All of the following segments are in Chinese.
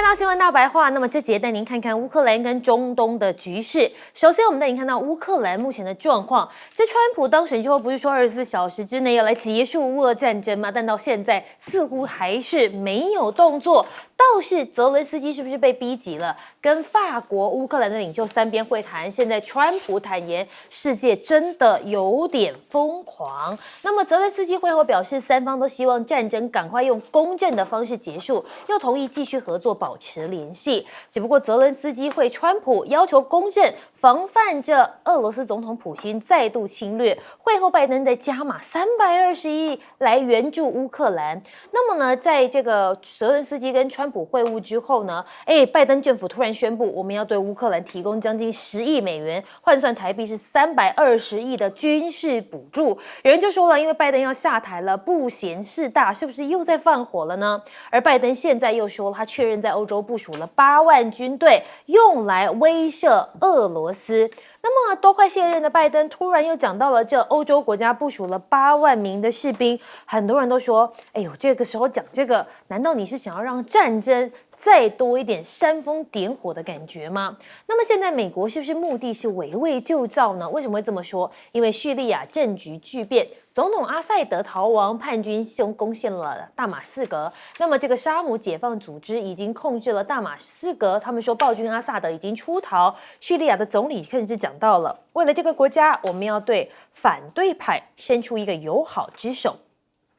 来到新闻大白话，那么这节带您看看乌克兰跟中东的局势。首先，我们带您看到乌克兰目前的状况。这川普当选之后，不是说24小时之内要来结束乌俄战争吗？但到现在似乎还是没有动作。倒是泽伦斯基是不是被逼急了？跟法国、乌克兰的领袖三边会谈，现在川普坦言，世界真的有点疯狂。那么泽伦斯基会后表示，三方都希望战争赶快用公正的方式结束，又同意继续合作，保持联系。只不过泽伦斯基会川普要求公正，防范着俄罗斯总统普京再度侵略。会后拜登在加码320亿来援助乌克兰。那么呢，在这个泽伦斯基跟川普会晤之后呢，拜登政府突然宣布，我们要对乌克兰提供将近10亿美元，换算台币是320亿的军事补助。有人就说了，因为拜登要下台了，不嫌事大，是不是又在放火了呢？而拜登现在又说，他确认在欧洲部署了8万军队，用来威慑俄罗斯。那么都快卸任的拜登突然又讲到了这欧洲国家部署了8万名的士兵，很多人都说，哎呦，这个时候讲这个，难道你是想要让战争再多一点煽风点火的感觉吗？那么现在美国是不是目的是围魏救赵呢？为什么会这么说？因为叙利亚政局巨变，总统阿塞德逃亡，叛军攻陷了大马士革。那么这个沙姆解放组织已经控制了大马士革，他们说暴君阿萨德已经出逃。叙利亚的总理甚至讲到了，为了这个国家，我们要对反对派伸出一个友好之手。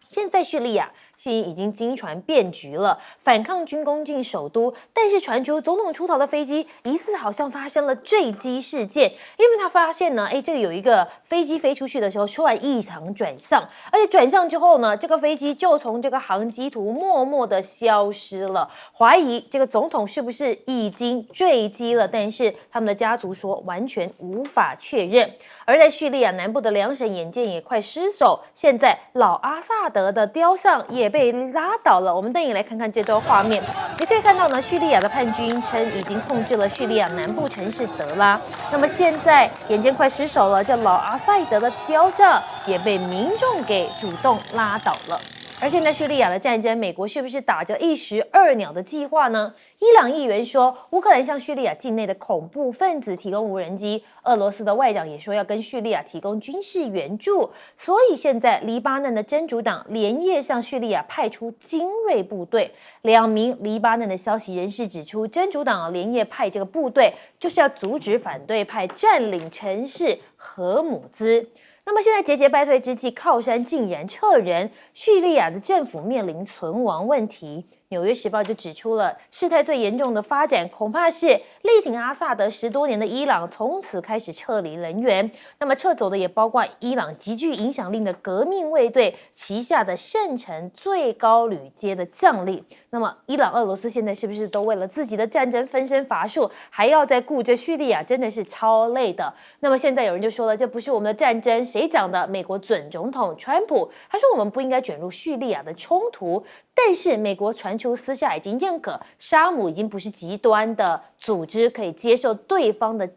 现在叙利亚已经经传变局了，反抗军攻进首都，但是传出总统出逃的飞机疑似好像发生了坠机事件，因为他发现呢，这个有一个飞机飞出去的时候突然异常转向，而且转向之后呢，这个飞机就从这个航机图默默的消失了，怀疑这个总统是不是已经坠机了，但是他们的家族说完全无法确认。而在叙利亚南部的2省眼见也快失守，现在老阿萨德的雕像也被拉倒了。我们带你来看看这段画面，你可以看到呢，叙利亚的叛军称已经控制了叙利亚南部城市德拉。那么现在眼见快失守了，这老阿萨德的雕像也被民众给主动拉倒了。而现在叙利亚的战争，美国是不是打着一石二鸟的计划呢？伊朗议员说，乌克兰向叙利亚境内的恐怖分子提供无人机，俄罗斯的外长也说要跟叙利亚提供军事援助，所以现在黎巴嫩的真主党连夜向叙利亚派出精锐部队。2名黎巴嫩的消息人士指出，真主党连夜派这个部队，就是要阻止反对派占领城市荷姆兹。那么现在节节败退之际，靠山竟然撤人，叙利亚的政府面临存亡问题。纽约时报就指出了，事态最严重的发展恐怕是力挺阿萨德10多年的伊朗从此开始撤离人员。那么撤走的也包括伊朗极具影响力的革命卫队旗下的圣城最高旅阶的将领。那么伊朗、俄罗斯现在是不是都为了自己的战争分身乏术，还要再顾着叙利亚，真的是超累的。那么现在有人就说了，这不是我们的战争，谁讲的？美国准总统川普，他说我们不应该卷入叙利亚的冲突。但是美国传出私下已经认可沙姆已经不是极端的组织，可以接受对方的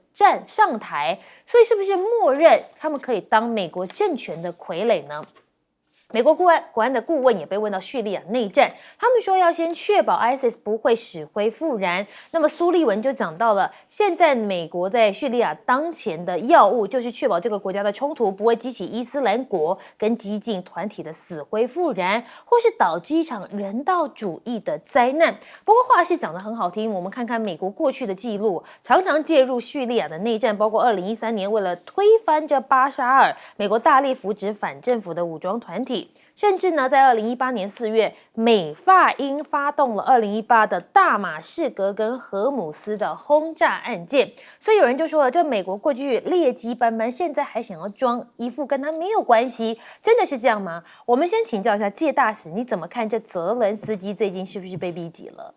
上台，所以是不是默认他们可以当美国政权的傀儡呢？美国国安的顾问也被问到叙利亚内战，他们说要先确保 ISIS 不会死灰复燃。那么苏利文就讲到了，现在美国在叙利亚当前的要务就是确保这个国家的冲突不会激起伊斯兰国跟激进团体的死灰复燃，或是导致一场人道主义的灾难。不过话是讲得很好听，我们看看美国过去的记录，常常介入叙利亚的内战，包括2013年为了推翻这巴沙尔，美国大力扶植反政府的武装团体。甚至呢，在2018年4月，美法英发动了2018的大马士革跟荷姆斯的轰炸案件。所以有人就说了，这美国过去劣迹斑斑，现在还想要装一副跟他没有关系，真的是这样吗？我们先请教一下介大使，你怎么看这泽伦斯基最近是不是被逼急了？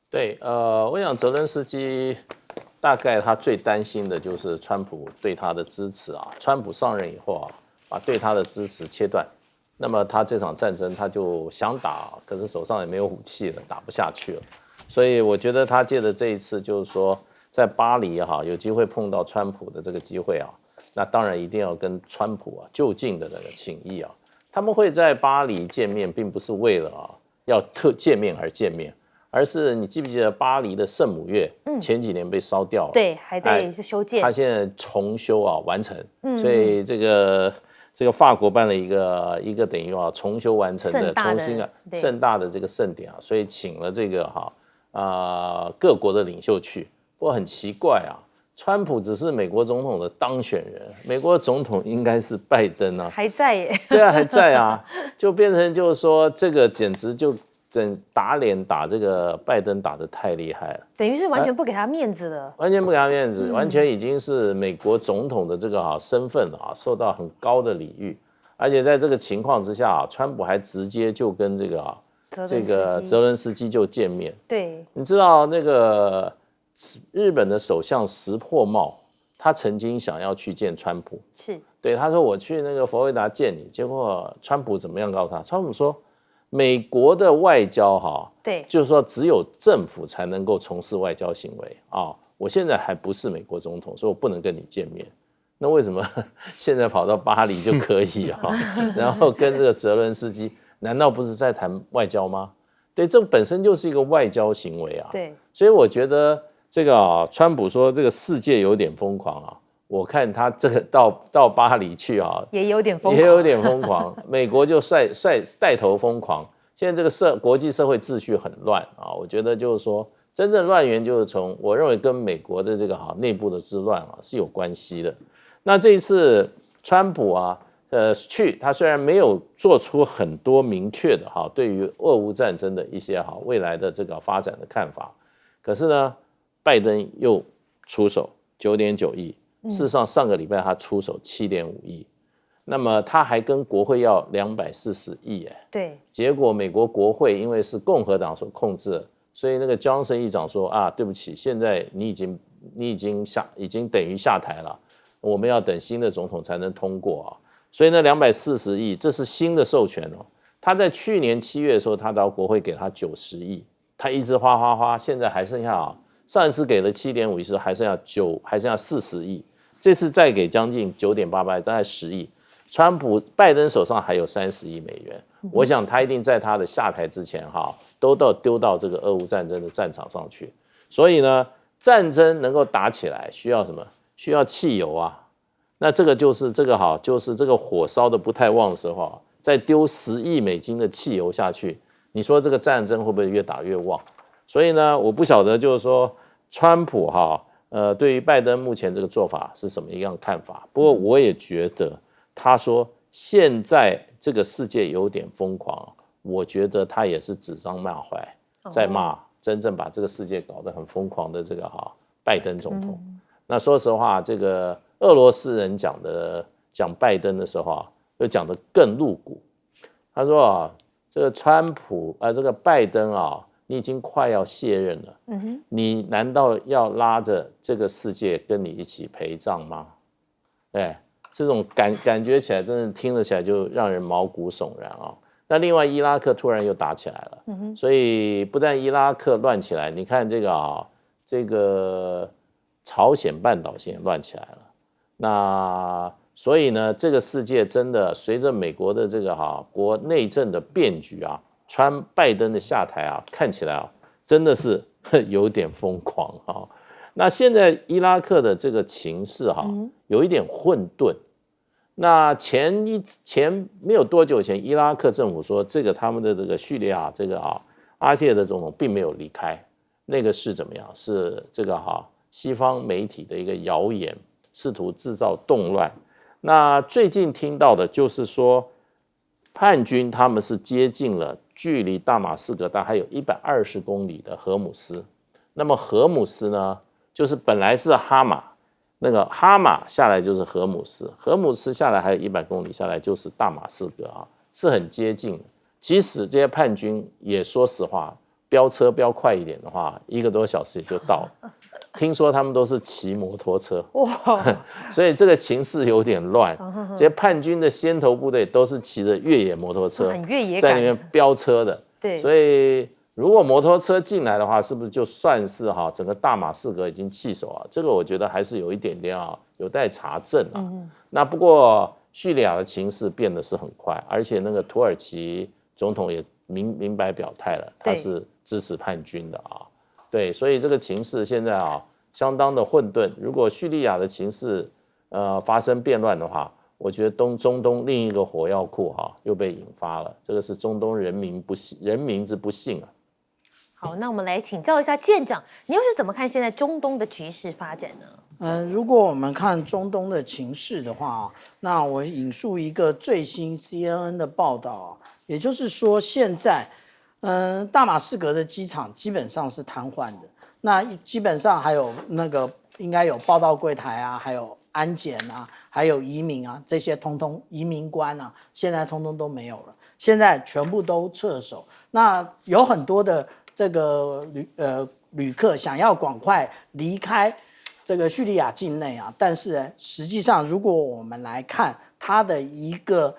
对，我想泽伦斯基大概他最担心的就是川普对他的支持啊，川普上任以后啊，把对他的支持切断。那么他这场战争他就想打，可是手上也没有武器了，打不下去了。所以我觉得他借着这一次，就是说在巴黎有机会碰到川普的这个机会啊，那当然一定要跟川普就近的那个情谊啊。他们会在巴黎见面，并不是为了要见面而见面，而是你记不记得巴黎的圣母院前几年被烧掉了？对，还在修建。它现在重修啊完成，所以这个法国办了一个等于重修完成的重新盛大的这个盛典啊，所以请了这个各国的领袖去。不过很奇怪啊，川普只是美国总统的当选人，美国总统应该是拜登啊，还在耶。对啊，还在啊，就变成就是说这个简直就打脸打这个拜登打得太厉害了，等于是完全不给他面子了，完全不给他面子，完全已经是美国总统的这个身份受到很高的礼遇，而且在这个情况之下川普还直接就跟这个泽伦斯基就见面。对，你知道那个日本的首相石破茂，他曾经想要去见川普，是对他说我去那个佛罗里达见你，结果川普怎么样告诉他？川普说。美国的外交对，就是说只有政府才能够从事外交行为啊。我现在还不是美国总统，所以我不能跟你见面。那为什么现在跑到巴黎就可以然后跟这个泽伦斯基，难道不是在谈外交吗？对，这本身就是一个外交行为啊。对，所以我觉得这个川普说这个世界有点疯狂啊。我看他这个到巴黎去也有点疯狂，也有点疯狂。美国就带头疯狂。现在这个国际社会秩序很乱啊，我觉得就是说，真正乱源就是我认为跟美国的这个内部的之乱是有关系的。那这一次川普他虽然没有做出很多明确的对于俄乌战争的一些未来的这个发展的看法，可是呢，拜登又出手9.9亿。事实上，上个礼拜他出手7.5亿，那么他还跟国会要240亿，对，结果美国国会因为是共和党所控制，所以那个 Johnson 议长说对不起，现在你已经等于下台了，我们要等新的总统才能通过所以那240亿这是新的授权他在去年7月的时候，他到国会给他90亿，他一直花，现在还剩下上一次给了7.5亿时还剩下40亿。这次再给将近9.88，大概10亿。拜登手上还有30亿美元，我想他一定在他的下台之前都丢到这个俄乌战争的战场上去。所以呢，战争能够打起来需要什么？需要汽油啊。那这个就是这个火烧的不太旺的时候再丢10亿美金的汽油下去，你说这个战争会不会越打越旺？所以呢，我不晓得就是说川普对于拜登目前这个做法是什么样的看法？不过我也觉得，他说现在这个世界有点疯狂，我觉得他也是指桑骂槐，在骂真正把这个世界搞得很疯狂的这个拜登总统。那说实话，这个俄罗斯人讲拜登的时候又讲得更露骨。他说这个川普这个拜登你已经快要卸任了，你难道要拉着这个世界跟你一起陪葬吗？这种感觉起来，真的听了起来就让人毛骨悚然那另外，伊拉克突然又打起来了，所以不但伊拉克乱起来，你看这个朝鲜半岛现在乱起来了。那所以呢，这个世界真的随着美国的这个国内政的变局拜登的下台看起来真的是有点疯狂那现在伊拉克的这个情势有一点混沌。那前没有多久前，伊拉克政府说他们的这个叙利亚阿谢的总统并没有离开，那个是怎么样？是这个西方媒体的一个谣言，试图制造动乱。那最近听到的就是说，叛军他们是接近了距离大马士革大概还有120公里的荷姆斯。那么荷姆斯呢，就是本来是哈马，那个哈马下来就是荷姆斯，荷姆斯下来还有100公里下来就是大马士革是很接近的。即使这些叛军也说实话，飙车飙快一点的话，1个多小时也就到了。听说他们都是骑摩托车，所以这个情势有点乱。这些叛军的先头部队都是骑着越野摩托车，在那边飙车的。对，所以如果摩托车进来的话，是不是就算是整个大马士革已经弃守这个我觉得还是有一点点有待查证那不过叙利亚的情势变得是很快，而且那个土耳其总统也明白表态了，他是支持叛军的啊。对，所以这个情势现在啊相当的混沌。如果叙利亚的情势发生变乱的话，我觉得中东另一个火药库又被引发了，这个是中东人民之不幸啊。好，那我们来请教一下舰长，你又是怎么看现在中东的局势发展呢？如果我们看中东的情势的话，那我引述一个最新 CNN 的报道，也就是说现在，大马士革的机场基本上是瘫痪的，那基本上还有那个应该有报到柜台啊，还有安检啊，还有移民啊，这些通通移民官啊，现在通通都没有了，现在全部都撤守。那有很多的这个旅客想要赶快离开这个叙利亚境内啊，但是呢，实际上如果我们来看它的一个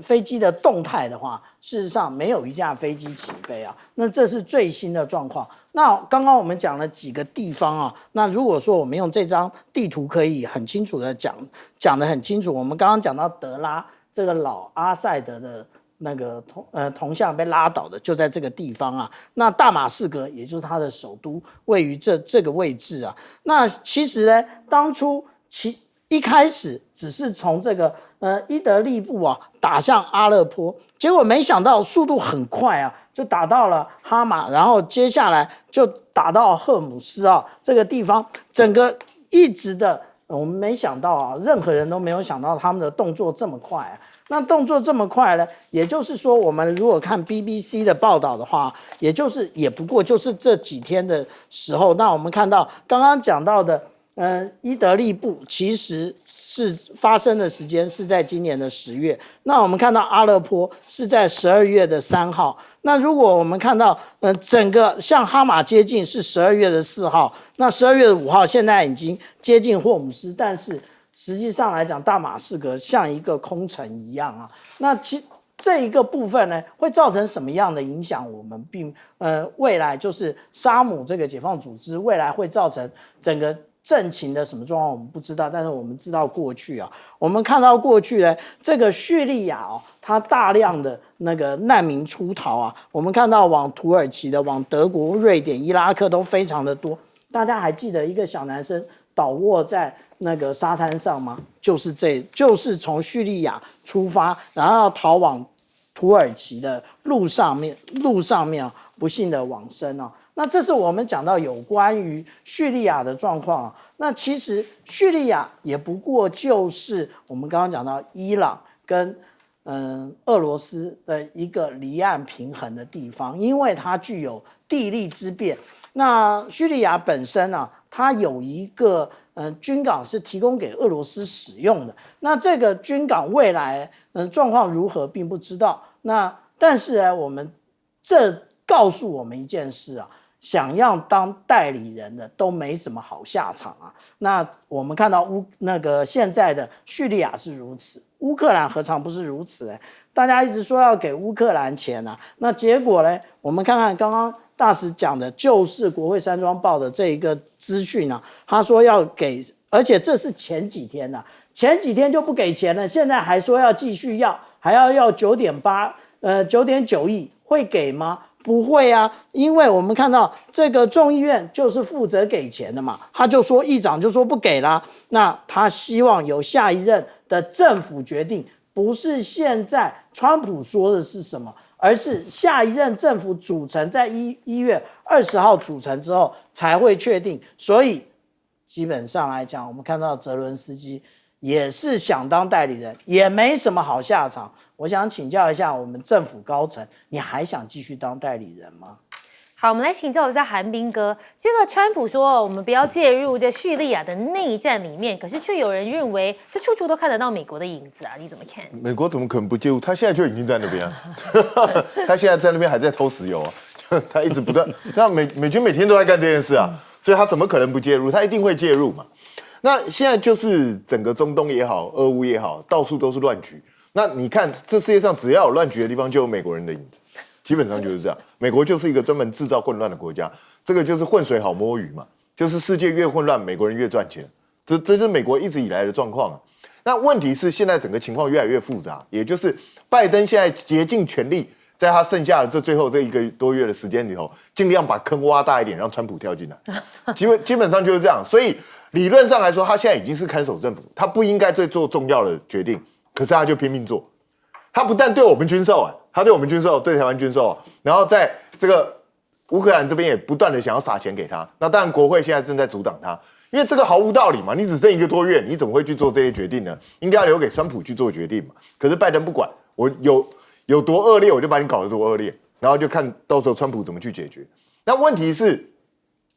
飞机的动态的话，事实上没有一架飞机起飞啊，那这是最新的状况。那刚刚我们讲了几个地方啊，那如果说我们用这张地图可以很清楚的讲得很清楚，我们刚刚讲到德拉这个老阿塞德的那个铜像被拉倒的就在这个地方啊，那大马士革也就是它的首都位于这个位置啊。那其实呢，当初一开始只是从这个伊德利布啊打向阿勒颇，结果没想到速度很快啊，就打到了哈马，然后接下来就打到赫姆斯啊这个地方，整个一直的我们没想到啊，任何人都没有想到他们的动作这么快啊。那动作这么快呢，也就是说，我们如果看 BBC 的报道的话，也不过就是这几天的时候，那我们看到刚刚讲到的，伊德利布其实是发生的时间是在今年的10月，那我们看到阿勒颇是在12月的3号，那如果我们看到，整个向哈马接近是12月的4号，那12月的5号现在已经接近霍姆斯，但是实际上来讲，大马士革像一个空城一样啊。那这一个部分呢，会造成什么样的影响？我们未来就是沙姆这个解放组织未来会造成整个政情的什么状况，我们不知道。但是我们知道过去啊，我们看到过去呢，这个叙利亚它大量的那个难民出逃啊，我们看到往土耳其的、往德国、瑞典、伊拉克都非常的多。大家还记得一个小男生倒卧在那个沙滩上吗？就是从叙利亚出发，然后要逃往土耳其的路上面不幸的往生啊。那这是我们讲到有关于叙利亚的状况啊。那其实叙利亚也不过就是我们刚刚讲到伊朗跟俄罗斯的一个离岸平衡的地方，因为它具有地利之便。那叙利亚本身啊，它有一个军港是提供给俄罗斯使用的。那这个军港未来状况如何并不知道。那但是呢，我们这告诉我们一件事啊，想要当代理人的都没什么好下场啊。那我们看到现在的叙利亚是如此，乌克兰何尝不是如此？大家一直说要给乌克兰钱啊，那结果呢？我们看看刚刚大使讲的就是国会山庄报的这一个资讯啊，他说要给，而且这是前几天啊，前几天就不给钱了，现在还说要继续要，还要9.9亿，会给吗？不会啊，因为我们看到这个众议院就是负责给钱的嘛，他就说议长就说不给啦，那他希望由下一任的政府决定，不是现在川普说的是什么，而是下一任政府组成在1月20号组成之后才会确定。所以基本上来讲，我们看到泽伦斯基也是想当代理人，也没什么好下场。我想请教一下我们政府高层，你还想继续当代理人吗？好，我们来请教一下韩冰哥。这个川普说我们不要介入这叙利亚的内战里面，可是却有人认为这处处都看得到美国的影子啊，你怎么看？美国怎么可能不介入？他现在就已经在那边啊，他现在在那边还在偷石油啊，他一直不断，美军每天都在干这件事啊，所以他怎么可能不介入？他一定会介入嘛。那现在就是整个中东也好，俄乌也好，到处都是乱局。那你看，这世界上只要有乱局的地方，就有美国人的影子。基本上就是这样，美国就是一个专门制造混乱的国家，这个就是浑水好摸鱼嘛，就是世界越混乱，美国人越赚钱，这是美国一直以来的状况啊。那问题是现在整个情况越来越复杂，也就是拜登现在竭尽全力在他剩下的最后这1个多月的时间里头，尽量把坑挖大一点，让川普跳进来。基本上就是这样。所以理论上来说，他现在已经是看守政府，他不应该再做重要的决定，可是他就拼命做。他不但对我们军售，他对我们军售，对台湾军售，然后在这个乌克兰这边也不断的想要撒钱给他。那当然，国会现在正在阻挡他，因为这个毫无道理嘛。你只剩1个多月，你怎么会去做这些决定呢？应该要留给川普去做决定嘛。可是拜登不管，我有多恶劣，我就把你搞得多恶劣，然后就看到时候川普怎么去解决。那问题是，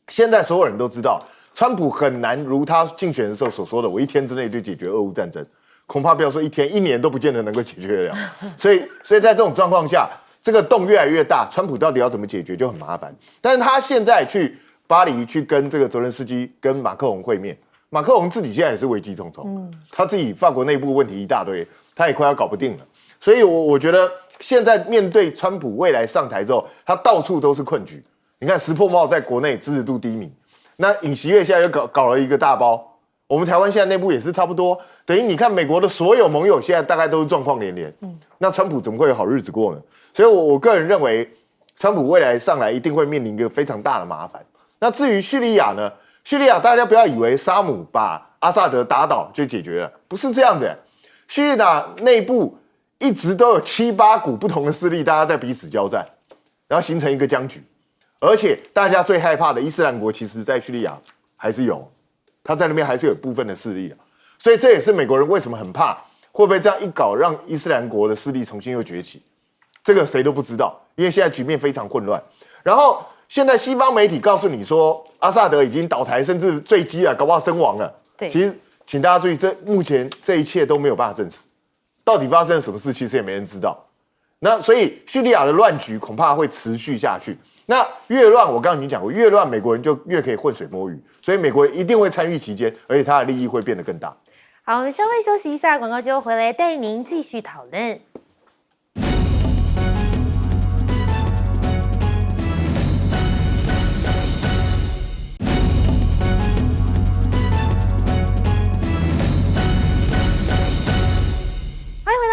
现在所有人都知道，川普很难如他竞选的时候所说的，我1天之内就解决俄乌战争。恐怕不要说1天，1年都不见得能够解决得了。所以在这种状况下，这个洞越来越大，川普到底要怎么解决就很麻烦。但是他现在去巴黎去跟这个泽连斯基跟马克宏会面，马克宏自己现在也是危机重重，他自己法国内部问题一大堆，他也快要搞不定了。所以我觉得现在面对川普未来上台之后，他到处都是困局。你看石破茂在国内支持度低迷，那尹锡悦现在又搞了一个大包。我们台湾现在内部也是差不多，等于你看美国的所有盟友现在大概都是状况连连，那川普怎么会有好日子过呢？所以我个人认为，川普未来上来一定会面临一个非常大的麻烦。那至于叙利亚呢？叙利亚大家不要以为沙姆把阿萨德打倒就解决了，不是这样子。叙利亚内部一直都有7、8股不同的势力，大家在彼此交战，然后形成一个僵局。而且大家最害怕的伊斯兰国，其实在叙利亚还是有。他在那边还是有部分的势力的，所以这也是美国人为什么很怕，会不会这样一搞，让伊斯兰国的势力重新又崛起？这个谁都不知道，因为现在局面非常混乱。然后现在西方媒体告诉你说，阿萨德已经倒台，甚至坠机了，搞不好身亡了。对，其实请大家注意，目前这一切都没有办法证实，到底发生了什么事，其实也没人知道。那所以叙利亚的乱局恐怕会持续下去。那越乱，我刚刚已经讲过，越乱美国人就越可以浑水摸鱼，所以美国人一定会参与其间，而且他的利益会变得更大。好，我们稍微休息一下，广告之后回来带您继续讨论。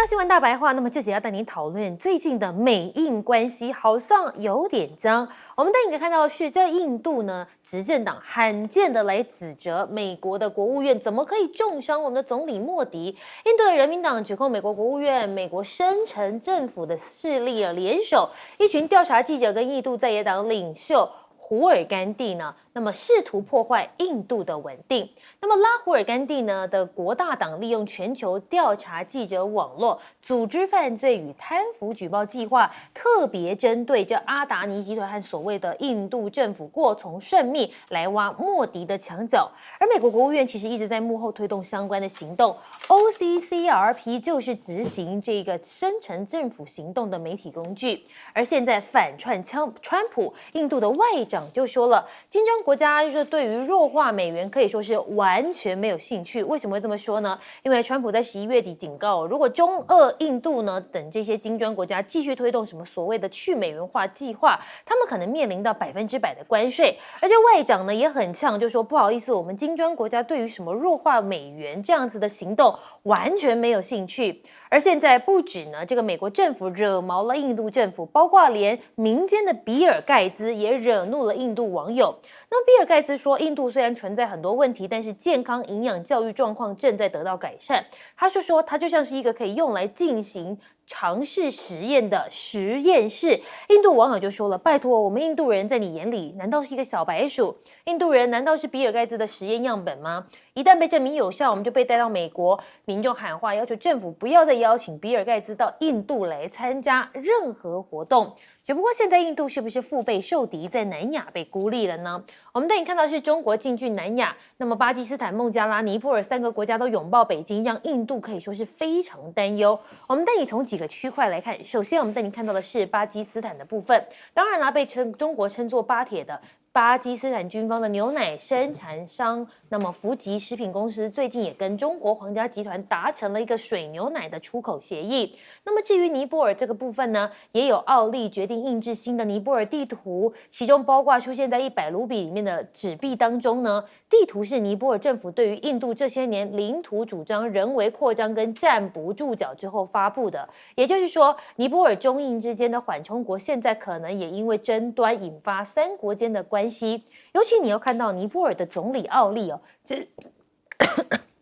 新闻大白话，那么这节要带您讨论最近的美印关系好像有点僵。我们带您看到的是，在印度呢，执政党罕见的来指责美国的国务院怎么可以重伤我们的总理莫迪。印度的人民党指控美国国务院、美国深层政府的势力联手，一群调查记者跟印度在野党领袖胡尔甘地呢，那么试图破坏印度的稳定。那么拉胡尔甘地呢的国大党利用全球调查记者网络，组织犯罪与贪腐举报计划，特别针对这阿达尼集团和所谓的印度政府过从甚密来挖莫迪的墙角。而美国国务院其实一直在幕后推动相关的行动 ，OCCRP 就是执行这个深层政府行动的媒体工具。而现在反串川普，印度的外长就说了，金砖国家就是对于弱化美元可以说是完全没有兴趣。为什么会这么说呢？因为川普在11月底警告，如果中俄印度呢等这些金砖国家继续推动什么所谓的去美元化计划，他们可能面临到100%的关税。而且外长呢也很呛，就说不好意思，我们金砖国家对于什么弱化美元这样子的行动完全没有兴趣。而现在不止呢，这个美国政府惹毛了印度政府，包括连民间的比尔盖茨也惹怒了印度网友。那比尔盖茨说，印度虽然存在很多问题，但是健康、营养、教育状况正在得到改善。他是说，它就像是一个可以用来进行尝试实验的实验室。印度网友就说了，拜托，我们印度人在你眼里难道是一个小白鼠？印度人难道是比尔盖茨的实验样本吗？一旦被证明有效，我们就被带到美国，民众喊话要求政府不要再邀请比尔盖茨到印度来参加任何活动。只不过现在印度是不是腹背受敌，在南亚被孤立了呢？我们带你看到是中国进军南亚，那么巴基斯坦、孟加拉、尼泊尔3个国家都拥抱北京，让印度可以说是非常担忧。我们带你从几个区块来看，首先我们带你看到的是巴基斯坦的部分，当然啦，被中国称作巴铁的巴基斯坦军方的牛奶生产商，那么福吉食品公司最近也跟中国皇家集团达成了一个水牛奶的出口协议。那么至于尼泊尔这个部分呢，也有奥利决定印制新的尼泊尔地图，其中包括出现在100卢比里面的纸币当中呢。地图是尼泊尔政府对于印度这些年领土主张人为扩张跟站不住脚之后发布的。也就是说，尼泊尔中印之间的缓冲国现在可能也因为争端引发三国间的关系。尤其你要看到尼泊尔的总理奥利哦，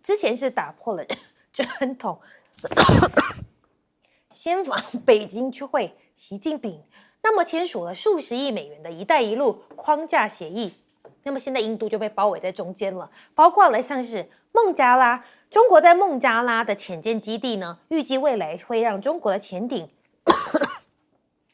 之前是打破了传统，先访北京去会习近平，那么签署了数十亿美元的一带一路框架协议。那么现在印度就被包围在中间了，包括了像是孟加拉，中国在孟加拉的潜舰基地呢，预计未来会让中国的潜艇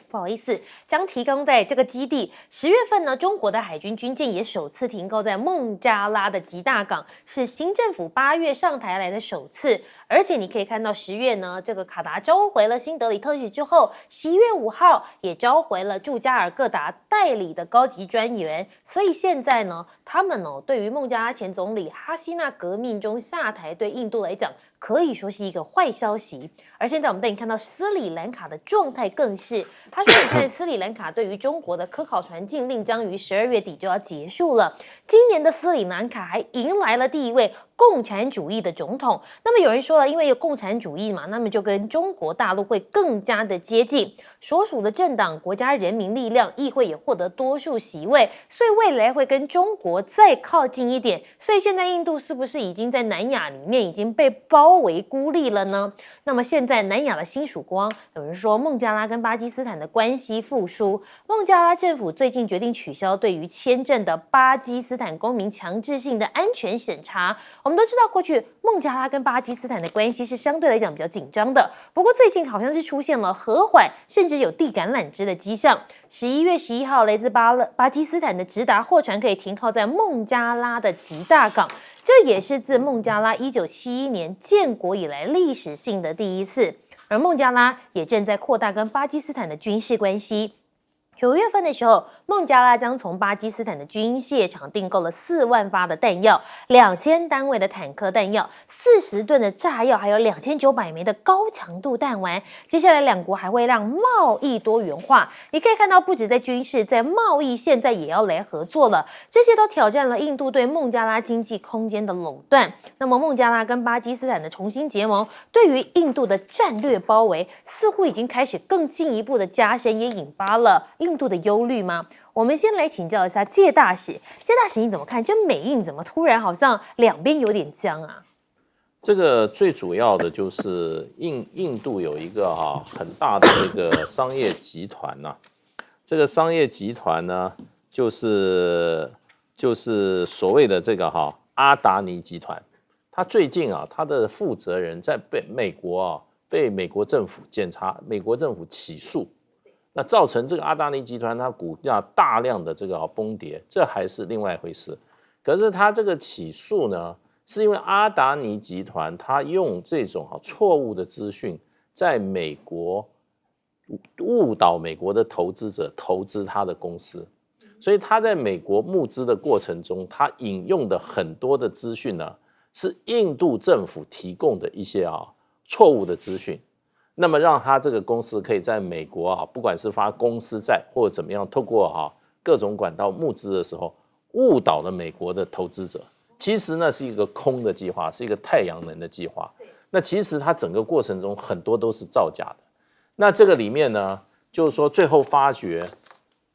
不好意思，将提供在这个基地。10月份呢，中国的海军军舰也首次停靠在孟加拉的吉大港，是新政府8月上台来的首次。而且你可以看到10月呢，这个卡达召回了新德里特使之后，11月5号也召回了驻加尔各答代理的高级专员。所以现在呢，他们对于孟加拉前总理哈希纳革命中下台，对印度来讲可以说是一个坏消息。而现在我们带你看到斯里兰卡的状态更是，他说你看斯里兰卡对于中国的科考船禁令将于12月底就要结束了。今年的斯里兰卡还迎来了第一位共产主义的总统。那么有人说了，因为有共产主义嘛，那么就跟中国大陆会更加的接近。所属的政党国家人民力量议会也获得多数席位，所以未来会跟中国再靠近一点。所以现在印度是不是已经在南亚里面已经被包围孤立了呢？那么现在南亚的新曙光，有人说孟加拉跟巴基斯坦的关系复苏。孟加拉政府最近决定取消对于签证的巴基斯坦公民强制性的安全审查。我们都知道，过去孟加拉跟巴基斯坦的关系是相对来讲比较紧张的，不过最近好像是出现了和缓，甚至有递橄榄枝的迹象。11月11号，来自巴基斯坦的直达货船可以停靠在孟加拉的吉大港，这也是自孟加拉1971年建国以来历史性的第一次。而孟加拉也正在扩大跟巴基斯坦的军事关系。9月份的时候，孟加拉将从巴基斯坦的军械厂订购了4万发的弹药、2000单位的坦克弹药、40吨的炸药，还有2900枚的高强度弹丸。接下来两国还会让贸易多元化。你可以看到，不止在军事，在贸易现在也要来合作了。这些都挑战了印度对孟加拉经济空间的垄断。那么孟加拉跟巴基斯坦的重新结盟，对于印度的战略包围，似乎已经开始更进一步的加深，也引发了印度的忧虑吗？我们先来请教一下介大使，介大使你怎么看？这美印怎么突然好像两边有点僵啊？这个最主要的就是印度有一个很大的这个商业集团呐、这个商业集团呢，就是所谓的这个阿达尼集团。他最近他的负责人在被美国政府美国政府起诉。那造成这个阿达尼集团它股价大量的这个崩跌，这还是另外一回事。可是它这个起诉呢，是因为阿达尼集团它用这种错误的资讯，在美国误导美国的投资者投资他的公司，所以他在美国募资的过程中，他引用的很多的资讯呢，是印度政府提供的一些错误的资讯。那么让他这个公司可以在美国不管是发公司债或者怎么样，透过各种管道募资的时候，误导了美国的投资者。其实呢是一个空的计划，是一个太阳能的计划。那其实它整个过程中很多都是造假的。那这个里面呢，就是说最后发觉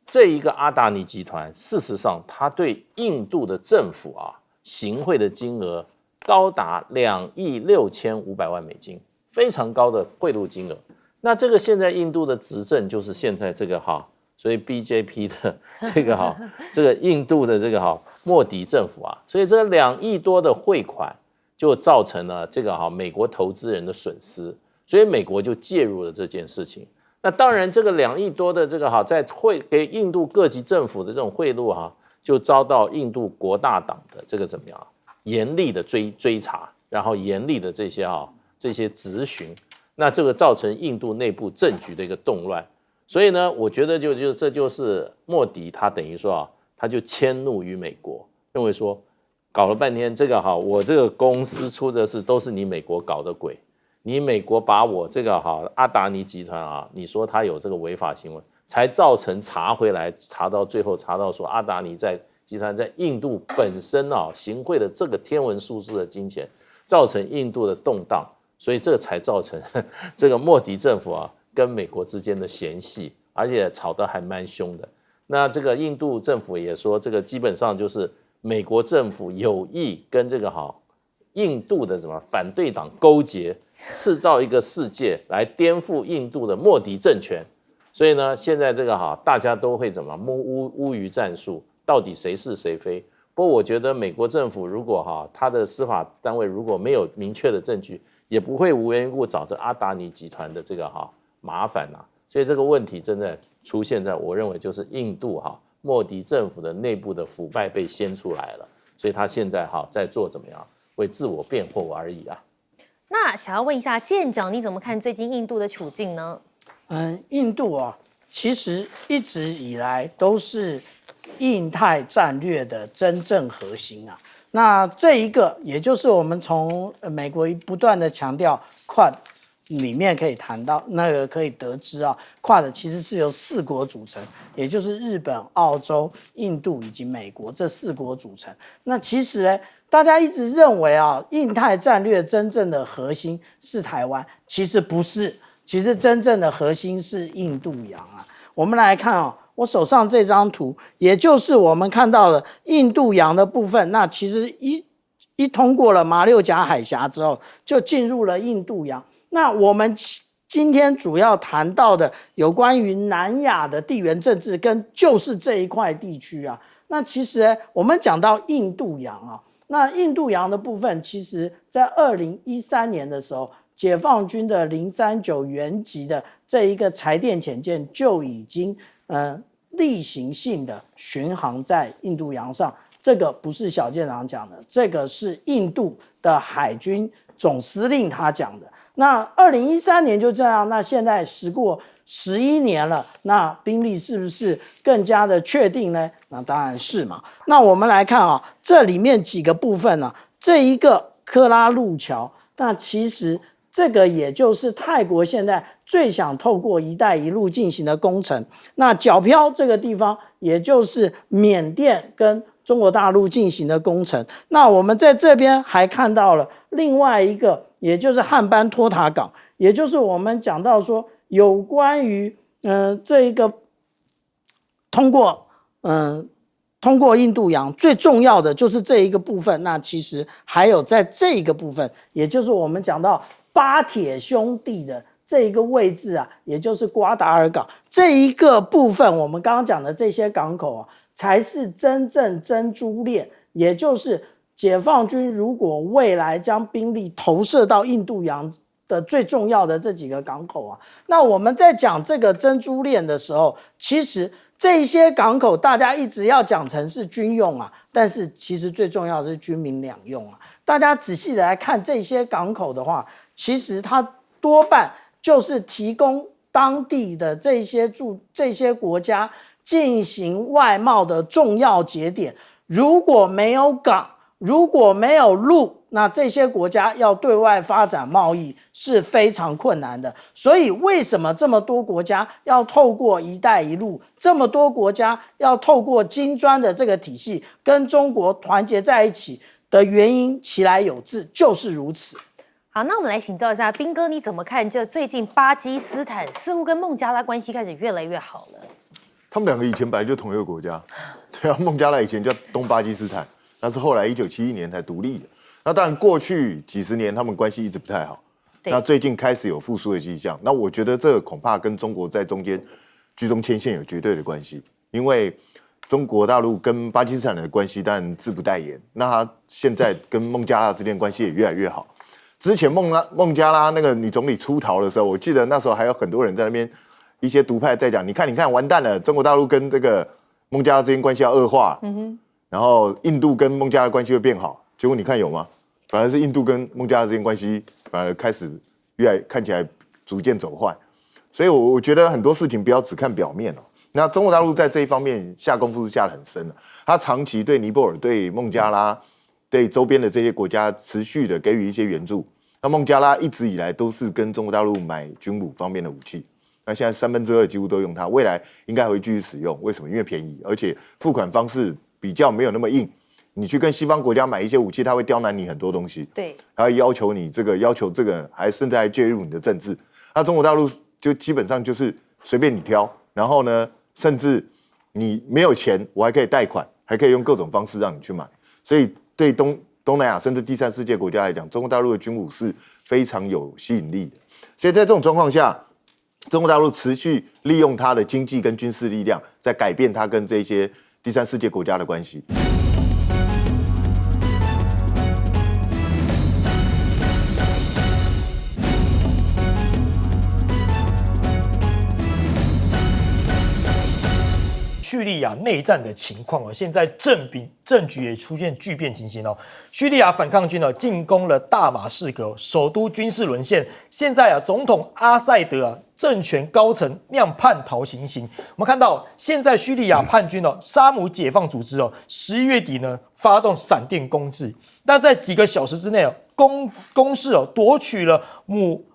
这一个阿达尼集团，事实上他对印度的政府行贿的金额高达2亿6500万美金。非常高的贿赂金额。那这个现在印度的执政就是现在这个所以 BJP 的这个印度的这个莫迪政府所以这2亿多的汇款就造成了这个美国投资人的损失，所以美国就介入了这件事情。那当然这个2亿多的这个在给印度各级政府的这种贿赂就遭到印度国大党的这个怎么样严厉的追查，然后严厉的这些质询，那这个造成印度内部政局的一个动乱。所以呢，我觉得这就是莫迪他等于说他就迁怒于美国，认为说搞了半天这个我这个公司出的事都是你美国搞的鬼，你美国把我这个阿达尼集团你说他有这个违法行为，才造成查回来查到最后查到说阿达尼集团在印度本身行贿的这个天文数字的金钱，造成印度的动荡，所以这才造成这个莫迪政府跟美国之间的嫌隙，而且吵得还蛮凶的。那这个印度政府也说，这个基本上就是美国政府有意跟这个印度的反对党勾结，制造一个世界来颠覆印度的莫迪政权。所以呢，现在这个大家都会乌鱼战术，到底谁是谁非？不过我觉得美国政府如果他的司法单位如果没有明确的证据，也不会无缘无故找着阿达尼集团的这个麻烦所以这个问题真的出现在我认为就是印度莫迪政府的内部的腐败被掀出来了，所以他现在在做怎么样为自我辩护而已那想要问一下舰长，你怎么看最近印度的处境呢？印度其实一直以来都是印太战略的真正核心那这一个也就是我们从美国不断的强调 Quad 里面可以谈到可以得知Quad 其实是由4国组成，也就是日本、澳洲、印度以及美国这4国组成。那其实呢，大家一直认为印太战略真正的核心是台湾，其实不是，其实真正的核心是印度洋我们来看我手上这张图，也就是我们看到的印度洋的部分。那其实一通过了马六甲海峡之后，就进入了印度洋。那我们今天主要谈到的有关于南亚的地缘政治，跟就是这一块地区那其实我们讲到印度洋那印度洋的部分，其实在2013年的时候，解放军的039原级的这一个柴电潜舰就已经例行性的巡航在印度洋上。这个不是小舰长讲的，这个是印度的海军总司令他讲的。那2013年就这样，那现在时过11年了，那兵力是不是更加的确定呢？那当然是嘛。那我们来看这里面几个部分这一个克拉路桥，那其实这个也就是泰国现在最想透过一带一路进行的工程。那皎漂这个地方，也就是缅甸跟中国大陆进行的工程。那我们在这边还看到了另外一个，也就是汉班托塔港，也就是我们讲到说有关于这一个通过印度洋最重要的就是这一个部分。那其实还有在这一个部分，也就是我们讲到巴铁兄弟的这一个位置也就是瓜达尔港这一个部分，我们刚刚讲的这些港口才是真正珍珠链，也就是解放军如果未来将兵力投射到印度洋的最重要的这几个港口那我们在讲这个珍珠链的时候，其实这些港口大家一直要讲成是军用但是其实最重要的是军民两用大家仔细的来看这些港口的话，其实它多半就是提供当地的这些国家进行外贸的重要节点。如果没有港，如果没有路，那这些国家要对外发展贸易是非常困难的。所以为什么这么多国家要透过一带一路，这么多国家要透过金砖的这个体系跟中国团结在一起的原因，其来有自，就是如此。好，那我们来请教一下彬哥，你怎么看这最近巴基斯坦似乎跟孟加拉关系开始越来越好了？他们两个以前本来就同一个国家，对孟加拉以前叫东巴基斯坦，但是后来1971年才独立的。那当然过去几十年他们关系一直不太好，那最近开始有复苏的迹象。那我觉得这个恐怕跟中国在中间居中牵线有绝对的关系，因为中国大陆跟巴基斯坦的关系当然自不待言，那他现在跟孟加拉之间关系也越来越好。之前孟加拉那个女总理出逃的时候，我记得那时候还有很多人在那边，一些独派在讲，你看完蛋了，中国大陆跟这个孟加拉之间关系要恶化，然后印度跟孟加拉关系会变好，结果你看有吗？反而是印度跟孟加拉之间关系反而开始看起来逐渐走坏，所以我觉得很多事情不要只看表面那中国大陆在这一方面下功夫是下得很深的，他长期对尼泊尔、对孟加拉、对周边的这些国家持续的给予一些援助。那孟加拉一直以来都是跟中国大陆买军武方面的武器，那现在2/3几乎都用它，未来应该还会继续使用。为什么？因为便宜，而且付款方式比较没有那么硬。你去跟西方国家买一些武器，他会刁难你很多东西，对，还会要求你这个要求这个，甚至还介入你的政治。那中国大陆就基本上就是随便你挑，然后呢，甚至你没有钱，我还可以贷款，还可以用各种方式让你去买。所以对东南亚甚至第三世界国家来讲，中国大陆的军武是非常有吸引力的。所以在这种状况下，中国大陆持续利用它的经济跟军事力量，在改变它跟这些第三世界国家的关系。叙利亚内战的情况哦，现在政局也出现巨变情形哦。叙利亚反抗军呢进攻了大马士革，首都军事沦陷。现在啊，总统阿塞德政权高层酿叛逃情形。我们看到，现在叙利亚叛军沙姆解放组织11月底呢发动闪电攻势，那在几个小时之内攻势夺取了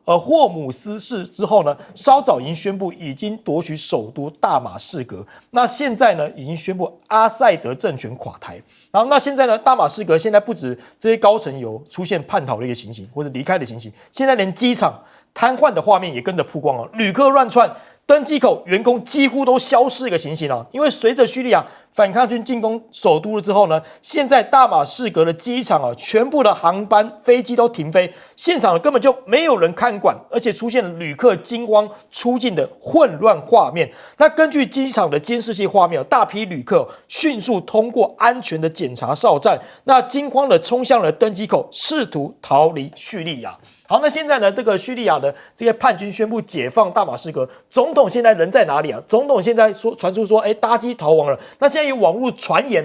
霍姆斯市之后呢，稍早已经宣布已经夺取首都大马士革。那现在呢，已经宣布阿塞德政权垮台。然后那现在呢，大马士革现在不止这些高层有出现叛逃的一个情形或者离开的情形，现在连机场瘫痪的画面也跟着曝光了，旅客乱窜。登机口员工几乎都消失一个情形因为随着叙利亚反抗军进攻首都了之后呢，现在大马士革的机场全部的航班飞机都停飞，现场根本就没有人看管，而且出现了旅客惊慌出境的混乱画面。那根据机场的监视器画面大批旅客迅速通过安全的检查哨站，那惊慌的冲向了登机口，试图逃离叙利亚。好，那现在呢，这个叙利亚的这些叛军宣布解放大马士革，总统现在人在哪里啊？总统现在传出说，搭机逃亡了。那现在有网络传言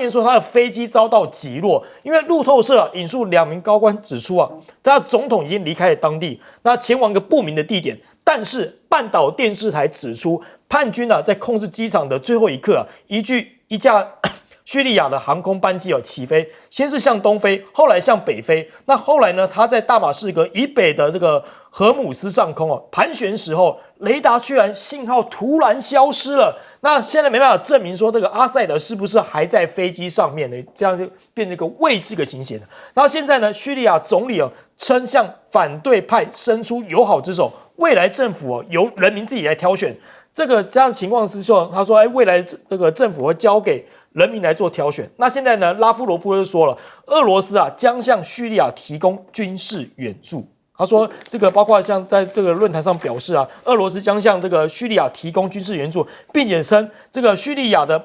说他的飞机遭到击落，因为路透社引述2名高官指出他的总统已经离开了当地，那前往一个不明的地点。但是半岛电视台指出，叛军在控制机场的最后一刻一架叙利亚的航空班机起飞，先是向东飞，后来向北飞。那后来呢，他在大马士革以北的这个荷姆斯上空盘旋时候，雷达居然信号突然消失了。那现在没办法证明说这个阿塞德是不是还在飞机上面呢？这样就变成一个未知的情形。然后现在呢，叙利亚总理称向反对派伸出友好之手，未来政府由人民自己来挑选。这样的情况之下，他说，未来这个政府会交给人民来做挑选。那现在呢，拉夫罗夫就说了，俄罗斯将向叙利亚提供军事援助。他说，这个包括像在这个论坛上表示俄罗斯将向这个叙利亚提供军事援助，并且称这个叙利亚的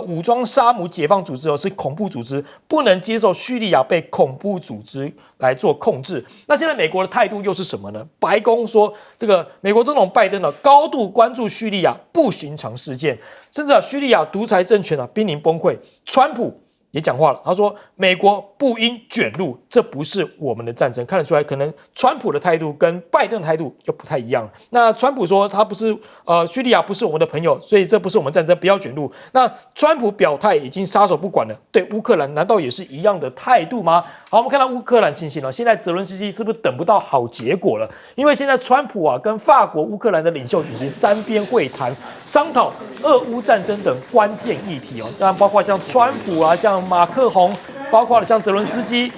武装沙姆解放组织是恐怖组织，不能接受叙利亚被恐怖组织来做控制。那现在美国的态度又是什么呢？白宫说，这个美国总统拜登高度关注叙利亚不寻常事件，甚至叙利亚独裁政权濒临崩溃。川普也讲话了，他说美国不应卷入，这不是我们的战争。看得出来，可能川普的态度跟拜登的态度就不太一样。那川普说他不是叙利亚不是我们的朋友，所以这不是我们战争，不要卷入。那川普表态已经撒手不管了，对乌克兰难道也是一样的态度吗？好，我们看到乌克兰情形了，现在泽伦斯基是不是等不到好结果了？因为现在川普跟法国、乌克兰的领袖举行3边会谈，商讨俄乌战争等关键议题当然包括像川普像马克宏，包括了像泽伦斯基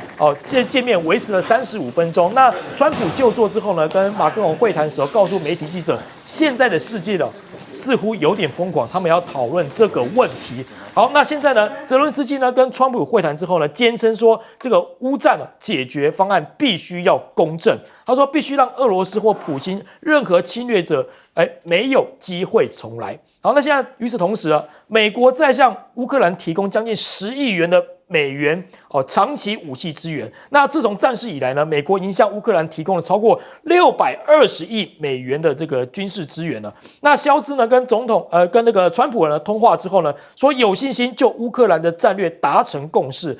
见面维持了35分钟。那川普就座之后呢，跟马克宏会谈的时候，告诉媒体记者，现在的世界似乎有点疯狂，他们要讨论这个问题。好，那现在呢，泽伦斯基呢跟川普会谈之后呢，坚称说这个乌战解决方案必须要公正。他说必须让俄罗斯或普京任何侵略者没有机会重来。好，那现在与此同时美国在向乌克兰提供将近10亿元的美元长期武器支援。那自从战事以来呢，美国已经向乌克兰提供了超过620亿美元的这个军事支援了。那肖兹呢跟跟那个川普呢通话之后呢，说有信心就乌克兰的战略达成共识。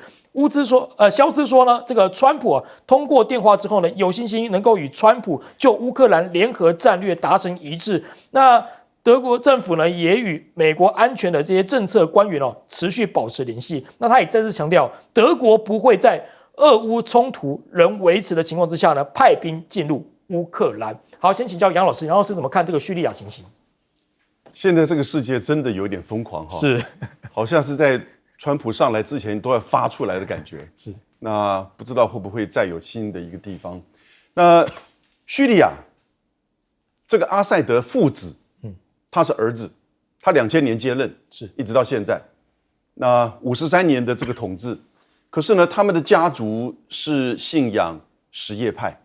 肖兹说呢，这个川普通过电话之后呢，有信心能够与川普就乌克兰联合战略达成一致。那德国政府呢也与美国安全的这些政策官员持续保持联系。那他也再次强调，德国不会在俄乌冲突仍维持的情况之下呢派兵进入乌克兰。好，先请教杨老师，杨老师怎么看这个叙利亚情形？现在这个世界真的有点疯狂哈，是，好像是在川普上来之前都要发出来的感觉。是，那不知道会不会再有新的一个地方？那叙利亚这个阿塞德父子，他是儿子，他2000年接任，是一直到现在，那53年的这个统治，可是呢，他们的家族是信仰什叶派，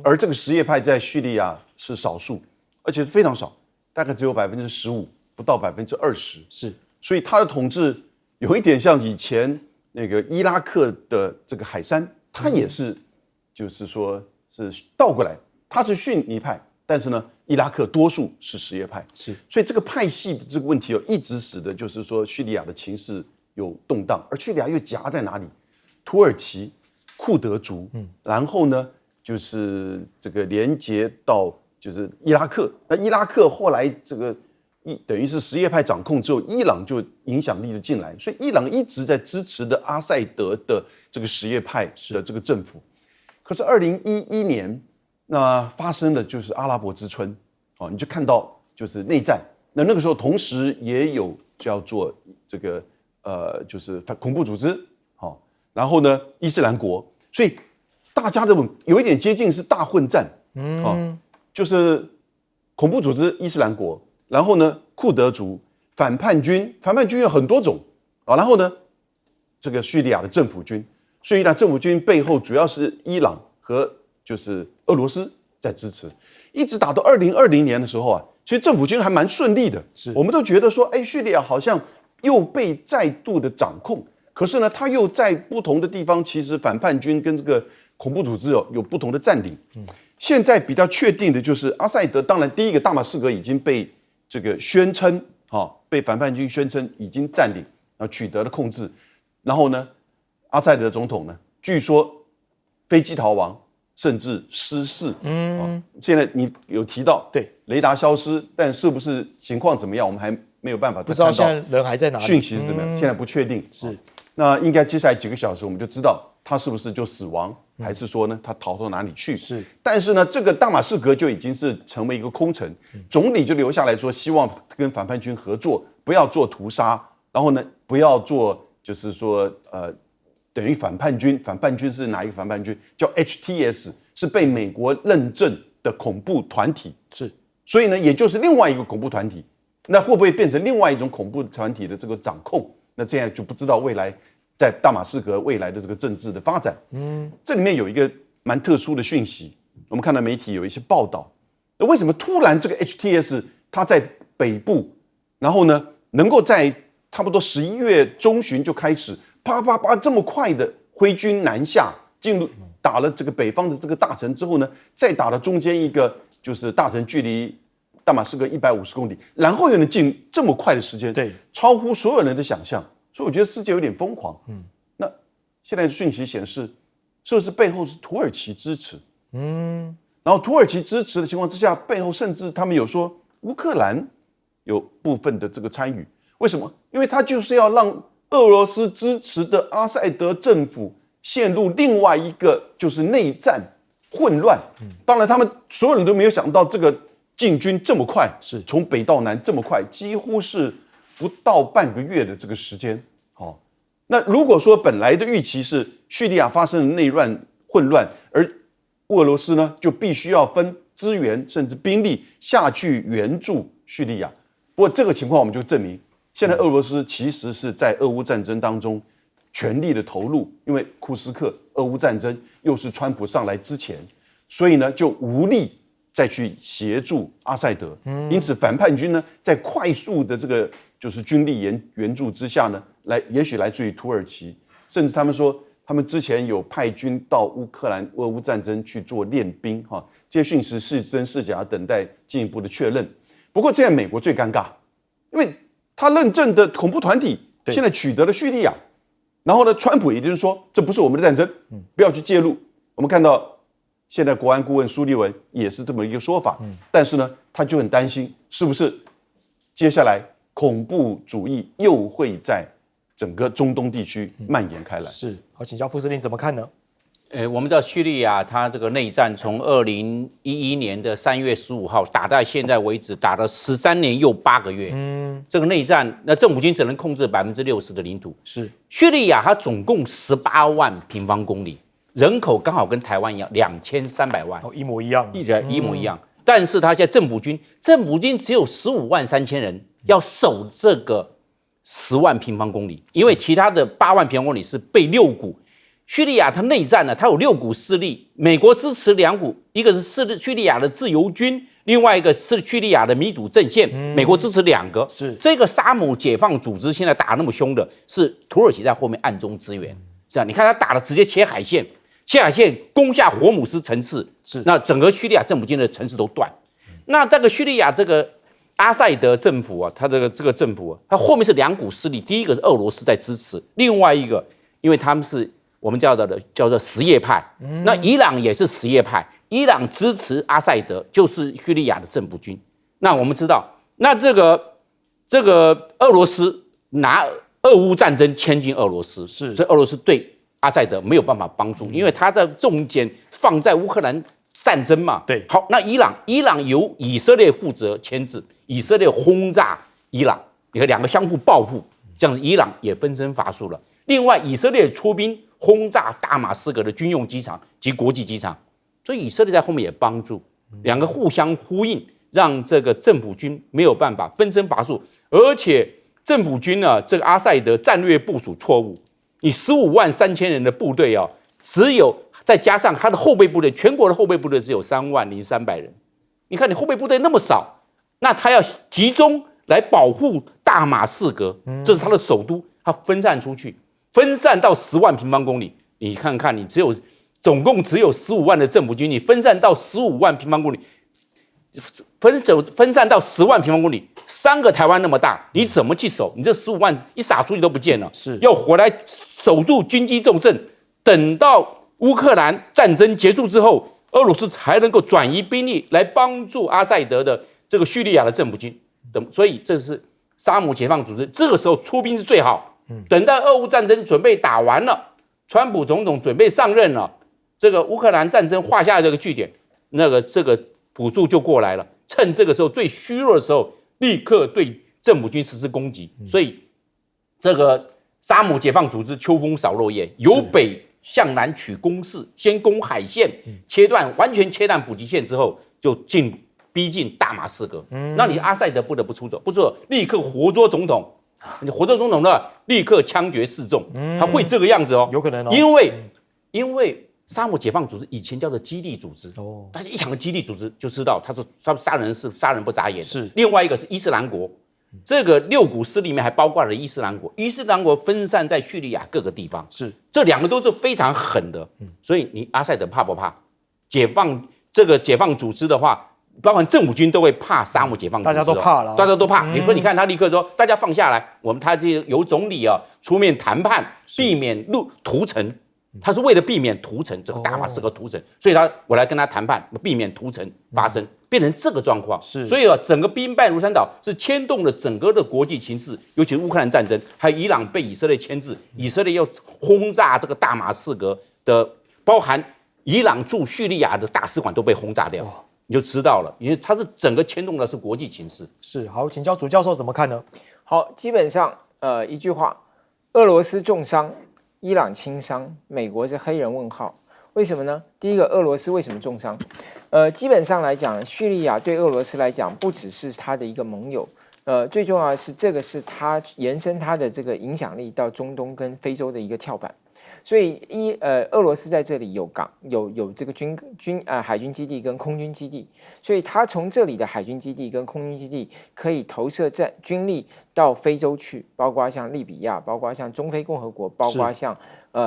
而这个什叶派在叙利亚是少数，而且是非常少，大概只有15%，不到20%，是，所以他的统治有一点像以前那个伊拉克的这个海珊，他也是，就是说是倒过来，他是逊尼派，但是呢，伊拉克多数是什叶派，是，所以这个派系的这个问题一直使得就是说叙利亚的情势有动荡，而叙利亚又夹在哪里？土耳其、库德族，然后呢就是这个连接到就是伊拉克，那伊拉克后来这个等于是什叶派掌控之后，伊朗就影响力就进来，所以伊朗一直在支持的阿塞德的这个什叶派的这个政府。可是2011年，那发生了就是阿拉伯之春，你就看到就是内战。那个时候同时也有叫做这个就是恐怖组织，然后呢伊斯兰国，所以大家这种有一点接近是大混战，就是恐怖组织伊斯兰国。然后呢，库德族反叛军有很多种啊。然后呢，这个叙利亚的政府军，叙利亚政府军背后主要是伊朗和就是俄罗斯在支持，一直打到2020年的时候啊，其实政府军还蛮顺利的。我们都觉得说，哎，叙利亚好像又被再度的掌控，可是呢，他又在不同的地方，其实反叛军跟这个恐怖组织有不同的占领。现在比较确定的就是阿塞德，当然第一个大马士革已经被这个宣称，被反叛军宣称已经占领，取得了控制。然后呢，阿塞德总统呢，据说飞机逃亡，甚至失事。现在你有提到，对，雷达消失，但是不是情况怎么样，我们还没有办法不知道现在人还在哪里，讯息是怎么样，现在不确定。是，那应该接下来几个小时我们就知道他是不是就死亡。还是说呢，他逃到哪里去？是，但是呢，这个大马士革就已经是成为一个空城，总理就留下来说，希望跟反叛军合作，不要做屠杀，然后呢，不要做，就是说，等于反叛军是哪一个反叛军？叫 HTS， 是被美国认证的恐怖团体。是，所以呢，也就是另外一个恐怖团体。那会不会变成另外一种恐怖团体的这个掌控？那这样就不知道未来在大马士革未来的这个政治的发展。这里面有一个蛮特殊的讯息，我们看到媒体有一些报道。那为什么突然这个 HTS 它在北部，然后呢能够在差不多11月中旬就开始啪啪啪这么快的挥军南下，进入打了这个北方的这个大城之后呢，再打了中间一个就是大城距离大马士革150公里，然后又能进这么快的时间，对，超乎所有人的想象。所以我觉得世界有点疯狂。那现在的讯息显示，是不是背后是土耳其支持？然后土耳其支持的情况之下，背后甚至他们有说乌克兰有部分的这个参与。为什么？因为他就是要让俄罗斯支持的阿塞德政府陷入另外一个就是内战混乱。当然，他们所有人都没有想到这个进军这么快，是从北到南这么快，几乎是不到半个月的这个时间。那如果说本来的预期是叙利亚发生了内乱混乱，而俄罗斯呢就必须要分资源甚至兵力下去援助叙利亚。不过这个情况我们就证明，现在俄罗斯其实是在俄乌战争当中全力的投入，因为库斯克俄乌战争又是川普上来之前，所以呢就无力再去协助阿塞德。因此反叛军呢在快速的这个就是军力援助之下呢，也许来自于土耳其，甚至他们说他们之前有派军到乌克兰俄乌战争去做练兵，这些讯息是真是假，等待进一步的确认。不过这样美国最尴尬，因为他认证的恐怖团体现在取得了叙利亚，然后呢，川普也就是说这不是我们的战争，不要去介入。我们看到现在国安顾问苏利文也是这么一个说法，但是呢，他就很担心是不是接下来恐怖主义又会在整个中东地区蔓延开来。是，好，请教副司令怎么看呢？我们知道叙利亚它这个内战从2011年的3月15号打到现在为止，打了13年又8个月。这个内战，那政府军只能控制60%的领土。是，叙利亚它总共18万平方公里，人口刚好跟台湾一样2300万，一模一样，一模一样。但是他现在政府军只有15万3千人，要守这个10万平方公里，因为其他的8万平方公里是被6股。叙利亚它内战呢，它有6股势力，美国支持2股，一个是叙利亚的自由军，另外一个是叙利亚的民主阵线，美国支持2个。是这个沙姆解放组织现在打那么凶的，是土耳其在后面暗中支援。是啊，你看他打了直接切海线攻下火姆斯城市，是那整个叙利亚政府军的城市都断。那这个叙利亚这个阿塞德政府啊，他这个政府啊，他后面是2股势力，第一个是俄罗斯在支持，另外一个因为他们是我们叫做什叶派，那伊朗也是什叶派，伊朗支持阿塞德，就是叙利亚的政府军。那我们知道，那这个俄罗斯拿俄乌战争牵进俄罗斯，是，所以俄罗斯对阿塞德没有办法帮助，因为他的重点放在乌克兰战争嘛。对，好，那伊朗由以色列负责牵制，以色列轰炸伊朗，你看2个相互报复，这样伊朗也分身乏术了。另外，以色列出兵轰炸大马士革的军用机场及国际机场，所以以色列在后面也帮助，2个互相呼应，让这个政府军没有办法分身乏术，而且政府军呢，这个阿塞德战略部署错误，你15万3千人的部队啊，只有再加上他的后备部队，全国的后备部队只有3万0300人，你看你后备部队那么少，那他要集中来保护大马士革，这是他的首都，他分散出去。分散到10万平方公里，你看看，你总共只有15万的政府军，你分散到15万平方公里，分散到10万平方公里，3个台湾那么大，你怎么去守？你这15万一撒出去都不见了，是要回来守住军机重镇，等到乌克兰战争结束之后，俄罗斯才能够转移兵力来帮助阿塞德的这个叙利亚的政府军。所以这是沙姆解放组织这个时候出兵是最好。等到俄乌战争准备打完了，川普总统准备上任了，这个乌克兰战争画下这个句点，这个补助就过来了，趁这个时候最虚弱的时候，立刻对政府军实施攻击。所以这个沙姆解放组织秋风扫落叶，由北向南取攻势，先攻海线，完全切断补给线之后，就逼近大马士革。那你阿塞德不得不出走，立刻活捉总统。你活捉总统的立刻枪决示众，他会这个样子哦，有可能哦，因为沙姆解放组织以前叫做基地组织，大家一想到基地组织就知道他杀人是杀人不眨眼。是，另外一个是伊斯兰国，这个6股势力里面还包括了伊斯兰国，伊斯兰国分散在叙利亚各个地方，是，这2个都是非常狠的，所以你阿塞德怕不怕？解放组织的话。包含政府军都会怕沙姆解放组织，大家都怕了，大家都怕。你看他立刻说，大家放下来，他这由总理啊出面谈判，避免屠城。他是为了避免屠城，这个大马士革屠城，所以我来跟他谈判，避免屠城发生，变成这个状况。是，所以整个兵败如山倒，是牵动了整个的国际情势，尤其是乌克兰战争，还有伊朗被以色列牵制，以色列又轰炸这个大马士革的，包含伊朗驻叙利亚的大使馆都被轰炸掉。你就知道了，因为它是整个牵动的是国际情势。是，好，请教主教授怎么看呢？好，基本上一句话，俄罗斯重伤，伊朗轻伤，美国是黑人问号。为什么呢？第一个，俄罗斯为什么重伤？基本上来讲，叙利亚对俄罗斯来讲，不只是他的一个盟友，最重要的是这个是他延伸他的这个影响力到中东跟非洲的一个跳板。所以俄罗斯在这里有港有这个海军基地跟空军基地，所以他从这里的海军基地跟空军基地可以投射军力到非洲去，包括像利比亚，包括像中非共和国，包括像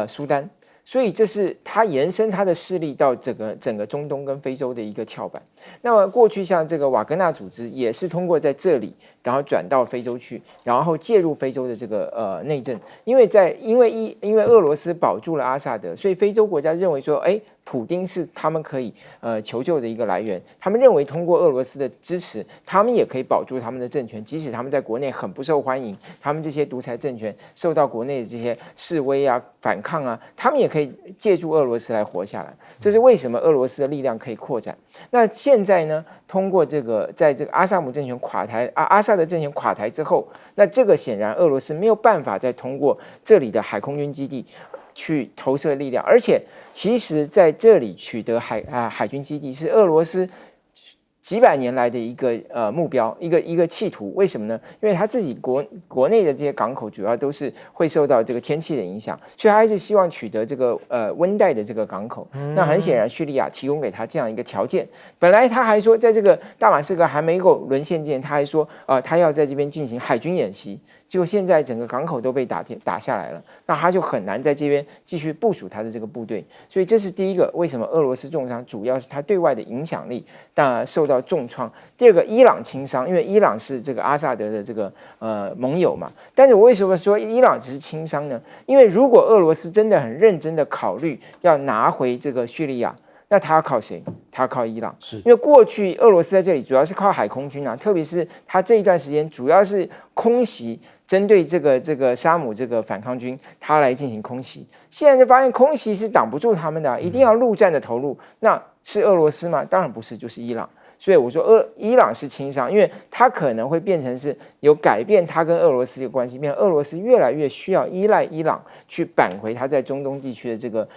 苏丹。所以这是他延伸他的势力到整个中东跟非洲的一个跳板。那么过去像这个瓦格纳组织也是通过在这里，然后转到非洲去，然后介入非洲的这个内政。因为俄罗斯保住了阿萨德，所以非洲国家认为说，普丁是他们可以求救的一个来源。他们认为通过俄罗斯的支持，他们也可以保住他们的政权，即使他们在国内很不受欢迎，他们这些独裁政权受到国内的这些示威啊、反抗啊，他们也可以借助俄罗斯来活下来。这是为什么俄罗斯的力量可以扩展。那现在呢，通过这个在这个阿萨姆政权垮台阿萨德政权垮台之后，那这个显然俄罗斯没有办法再通过这里的海空军基地去投射力量，而且其实在这里取得海军基地是俄罗斯几百年来的一个目标，一个企图。为什么呢？因为他自己国内的这些港口主要都是会受到这个天气的影响，所以他还是希望取得这个温带的这个港口。那很显然，叙利亚提供给他这样一个条件。本来他还说，在这个大马士革还没有沦陷之前，他还说他要在这边进行海军演习。结果现在整个港口都被打下来了，那他就很难在这边继续部署他的这个部队，所以这是第一个为什么俄罗斯重伤，主要是他对外的影响力受到重创。第二个，伊朗轻伤，因为伊朗是这个阿萨德的这个盟友嘛。但是我为什么说伊朗只是轻伤呢？因为如果俄罗斯真的很认真的考虑要拿回这个叙利亚，那他要靠谁？他要靠伊朗，因为过去俄罗斯在这里主要是靠海空军啊，特别是他这一段时间主要是空袭。针对这个沙姆这个反抗军，他来进行空袭。现在就发现空袭是挡不住他们的，一定要陆战的投入。那是俄罗斯吗？当然不是，就是伊朗。所以我说伊朗是轻伤，因为它可能会变成是有改变它跟俄罗斯的关系，变成俄罗斯越来越需要依赖伊朗去扳回它在中东地区的这个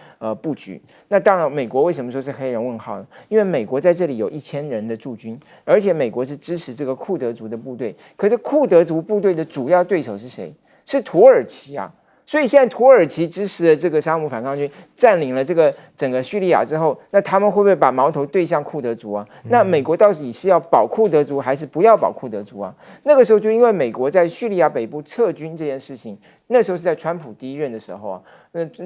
布局。那当然，美国为什么说是黑人问号呢？因为美国在这里有1000人的驻军，而且美国是支持这个库德族的部队。可是库德族部队的主要对手是谁？是土耳其啊。所以现在土耳其支持了这个沙姆反抗军，占领了这个整个叙利亚之后，那他们会不会把矛头对向库德族啊？那美国到底是要保库德族还是不要保库德族啊？那个时候就因为美国在叙利亚北部撤军这件事情，那时候是在川普第一任的时候啊，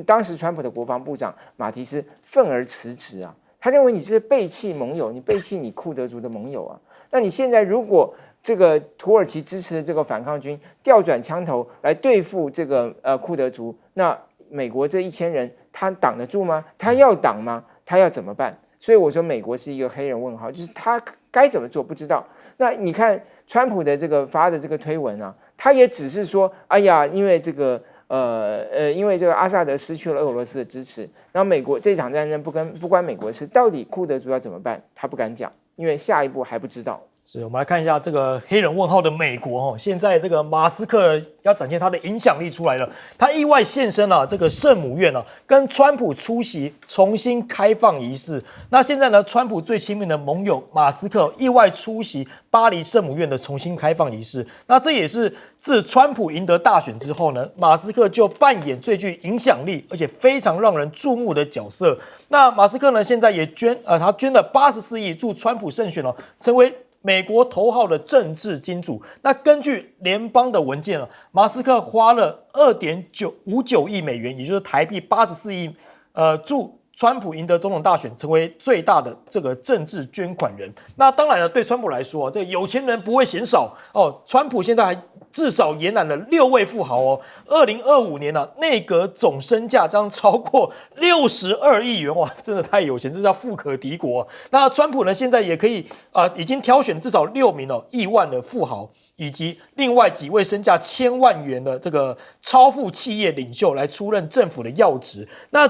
当时川普的国防部长马提斯愤而辞职啊，他认为你是背弃盟友，你背弃你库德族的盟友啊，那你现在如果这个土耳其支持的这个反抗军调转枪头来对付这个库德族，那美国这1000人他挡得住吗？他要挡吗？他要怎么办？所以我说美国是一个黑人问号，就是他该怎么做不知道。那你看川普的这个发的这个推文啊，他也只是说，哎呀，因为这个阿萨德失去了俄罗斯的支持，然后美国这场战争不关美国事，到底库德族要怎么办？他不敢讲，因为下一步还不知道。是，我们来看一下这个黑人问号的美国现在这个马斯克要展现他的影响力出来了，他意外现身这个圣母院跟川普出席重新开放仪式。那现在呢，川普最亲密的盟友马斯克意外出席巴黎圣母院的重新开放仪式。那这也是自川普赢得大选之后呢，马斯克就扮演最具影响力而且非常让人注目的角色。那马斯克呢，现在也他捐了84亿助川普胜选成为美国头号的政治金主。那根据联邦的文件马斯克花了2.59亿美元，也就是台币84亿，助川普赢得总统大选，成为最大的这个政治捐款人。那当然了，对川普来说这个有钱人不会嫌少川普现在还至少延揽了6位富豪2025年内阁总身价将超过62亿元，哇，真的太有钱，这叫富可敌国。那川普呢，现在也可以已经挑选至少6名亿万的富豪，以及另外几位身价1000万元的这个超富企业领袖来出任政府的要职。那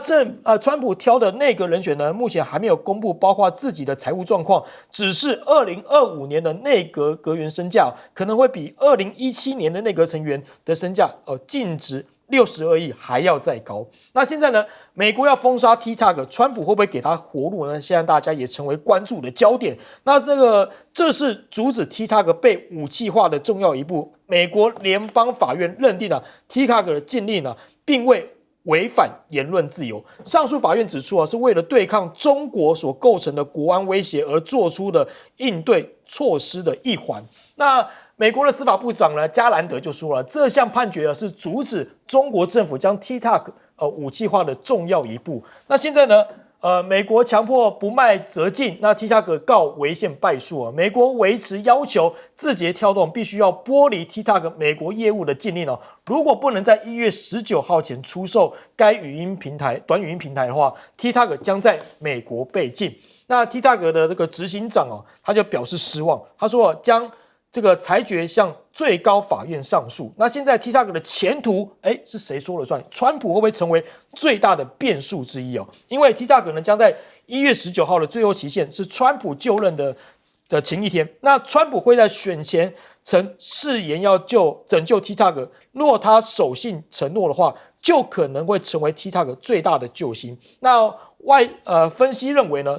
川普挑的内阁人选呢，目前还没有公布包括自己的财务状况，只是2025年的内阁阁员身价可能会比2017年的内阁成员的身价净值62亿还要再高。那现在呢，美国要封杀 TikTok， 川普会不会给他活路呢？现在大家也成为关注的焦点。那这是阻止 TikTok 被武器化的重要一步。美国联邦法院认定TikTok 的禁令并未违反言论自由。上诉法院指出是为了对抗中国所构成的国安威胁而做出的应对措施的一环。那美国的司法部长加兰德就说了，这项判决是阻止中国政府将 TikTok 武器化的重要一步。那现在呢，美国强迫不卖则禁，那 TikTok 告违宪败诉啊。美国维持要求字节跳动必须要剥离 TikTok 美国业务的禁令哦。如果不能在1月19号前出售该短语音平台的话 ，TikTok 将在美国被禁。那 TikTok 的这个执行长哦，他就表示失望，他说将这个裁决向最高法院上诉。那现在 TikTok 的前途，是谁说了算？川普会不会成为最大的变数之一哦？因为 TikTok 呢将在1月19号的最后期限是川普就任的前一天。那川普会在选前曾誓言要拯救 TikTok， 若他守信承诺的话，就可能会成为 TikTok 最大的救星。那分析认为呢，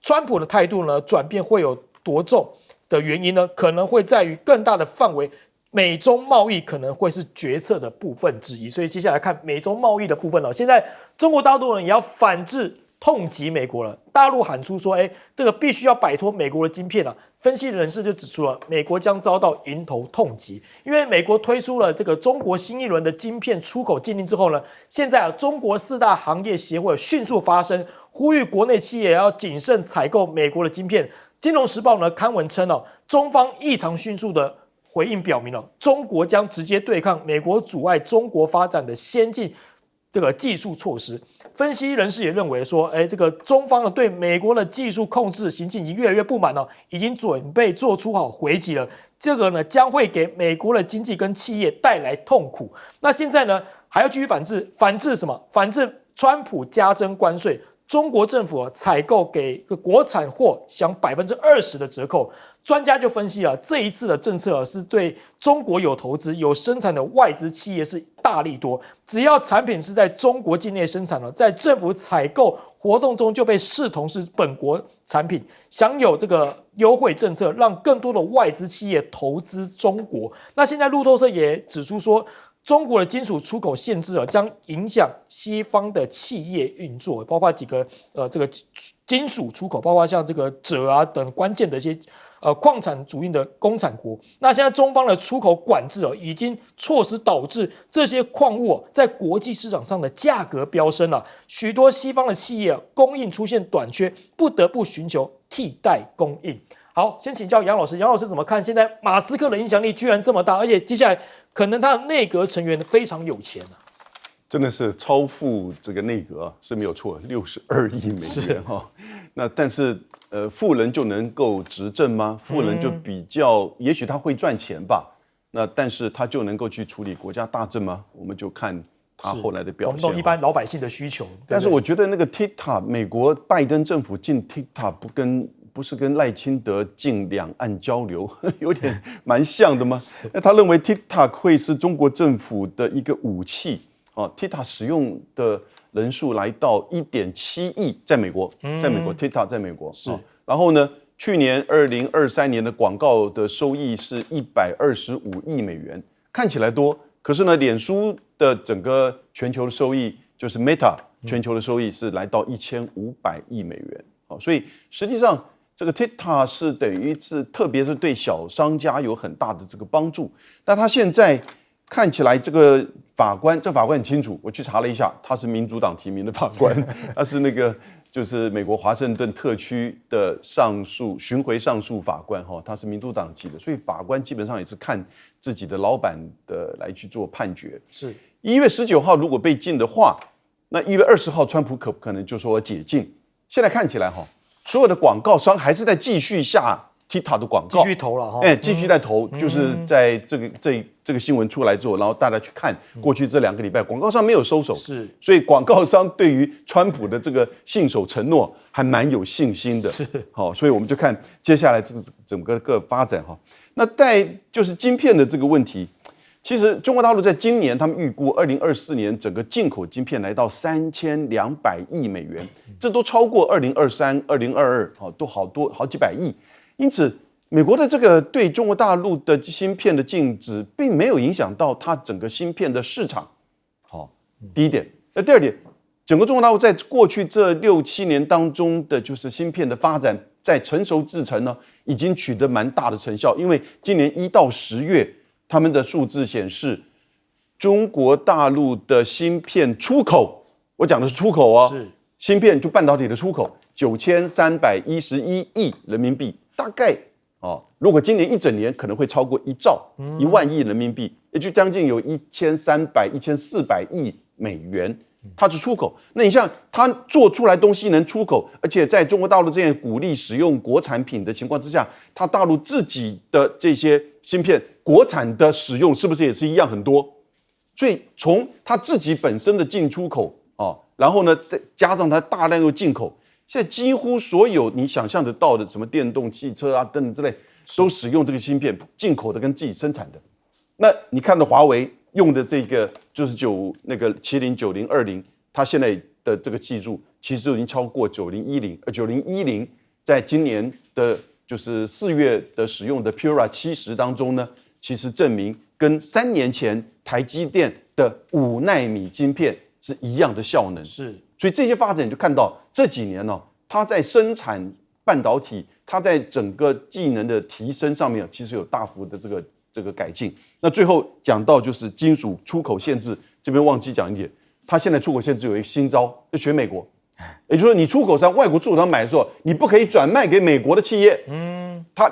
川普的态度呢转变会有多重？的原因呢，可能会在于更大的范围，美中贸易可能会是决策的部分之一。所以接下来看美中贸易的部分了。现在中国大陆呢也要反制痛击美国了，大陆喊出说，这个必须要摆脱美国的晶片了。分析人士就指出了，美国将遭到迎头痛击，因为美国推出了这个中国新一轮的晶片出口禁令之后呢，现在中国4大行业协会迅速发声，呼吁国内企业要谨慎采购美国的晶片。金融时报呢刊文称中方异常迅速的回应表明中国将直接对抗美国阻碍中国发展的先进这个技术措施。分析人士也认为说，这个中方对美国的技术控制行径已经越来越不满已经准备做出好回击了。这个呢将会给美国的经济跟企业带来痛苦。那现在呢还要继续反制什么？反制川普加征关税。中国政府采购给国产货享20%的折扣，专家就分析了这一次的政策是对中国有投资、有生产的外资企业是大利多。只要产品是在中国境内生产在政府采购活动中就被视同是本国产品，享有这个优惠政策，让更多的外资企业投资中国。那现在路透社也指出说，中国的金属出口限制将影响西方的企业运作，包括几个这个金属出口，包括像这个锗等关键的一些矿产主义的工产国。那现在中方的出口管制已经措施导致这些矿物在国际市场上的价格飙升了，许多西方的企业供应出现短缺，不得不寻求替代供应。好，先请教杨老师，杨老师怎么看？现在马斯克的影响力居然这么大，而且接下来可能他的内阁成员非常有钱真的是超富这个内阁是没有错，62亿美元那但是富人就能够执政吗？富人就比较，也许他会赚钱吧，那但是他就能够去处理国家大政吗？我们就看他后来的表现。懂一般老百姓的需求。但是我觉得那个 TikTok， 美国拜登政府进 TikTok 不是跟赖清德进两岸交流，有点蛮像的吗？那他认为 TikTok 会是中国政府的一个武器TikTok 使用的人数来到1.7亿，在美国 TikTok 在美国是。然后呢，去年2023年的广告的收益是125亿美元，看起来多，可是呢，脸书的整个全球的收益就是 Meta 全球的收益是来到1500亿美元。所以实际上这个 TikTok 是等于是，特别是对小商家有很大的这个帮助。但他现在看起来这个法官很清楚，我去查了一下，他是民主党提名的法官，他是那个就是美国华盛顿特区的巡回上诉法官他是民主党籍的，所以法官基本上也是看自己的老板的来去做判决。是1月19号如果被禁的话，那1月20号川普可不可能就说解禁？现在看起来所有的广告商还是在继续下 TikTok 的广告，继续投了继续在投，就是在这个新闻出来之后，然后大家去看过去这2个礼拜，广告商没有收手，是，所以广告商对于川普的这个信守承诺还蛮有信心的，是，所以我们就看接下来这个整个发展那在就是晶片的这个问题。其实中国大陆在今年，他们预估2024年整个进口晶片来到3200亿美元，这都超过2023、2022，都好几百亿。因此，美国的这个对中国大陆的芯片的禁止，并没有影响到它整个芯片的市场。第一点。那第二点，整个中国大陆在过去这6、7年当中的就是芯片的发展，在成熟制程呢，已经取得蛮大的成效。因为今年1到10月。他们的数字显示，中国大陆的芯片出口，我讲的是出口芯片就半导体的出口9311亿人民币，大概如果今年一整年可能会超过1兆1万亿人民币，也就将近有1300、1400亿美元。它是出口，那你像它做出来东西能出口，而且在中国大陆这样鼓励使用国产品的情况之下，它大陆自己的这些芯片国产的使用是不是也是一样很多？所以从它自己本身的进出口然后呢再加上它大量又进口，现在几乎所有你想象得到的什么电动汽车啊等等之类，都使用这个芯片，进口的跟自己生产的。那你看到华为用的这个就是那个麒麟9020，它现在的这个技术其实已经超过9010，而9010在今年的就是4月的使用的 Pura 70当中呢，其实证明跟3年前台积电的5奈米晶片是一样的效能。是，所以这些发展你就看到这几年它在生产半导体，它在整个技能的提升上面其实有大幅的这个改进。那最后讲到就是金属出口限制，这边忘记讲一点，它现在出口限制有一个新招，就学美国，也就是说你出口商外国出口商买的时候，你不可以转卖给美国的企业，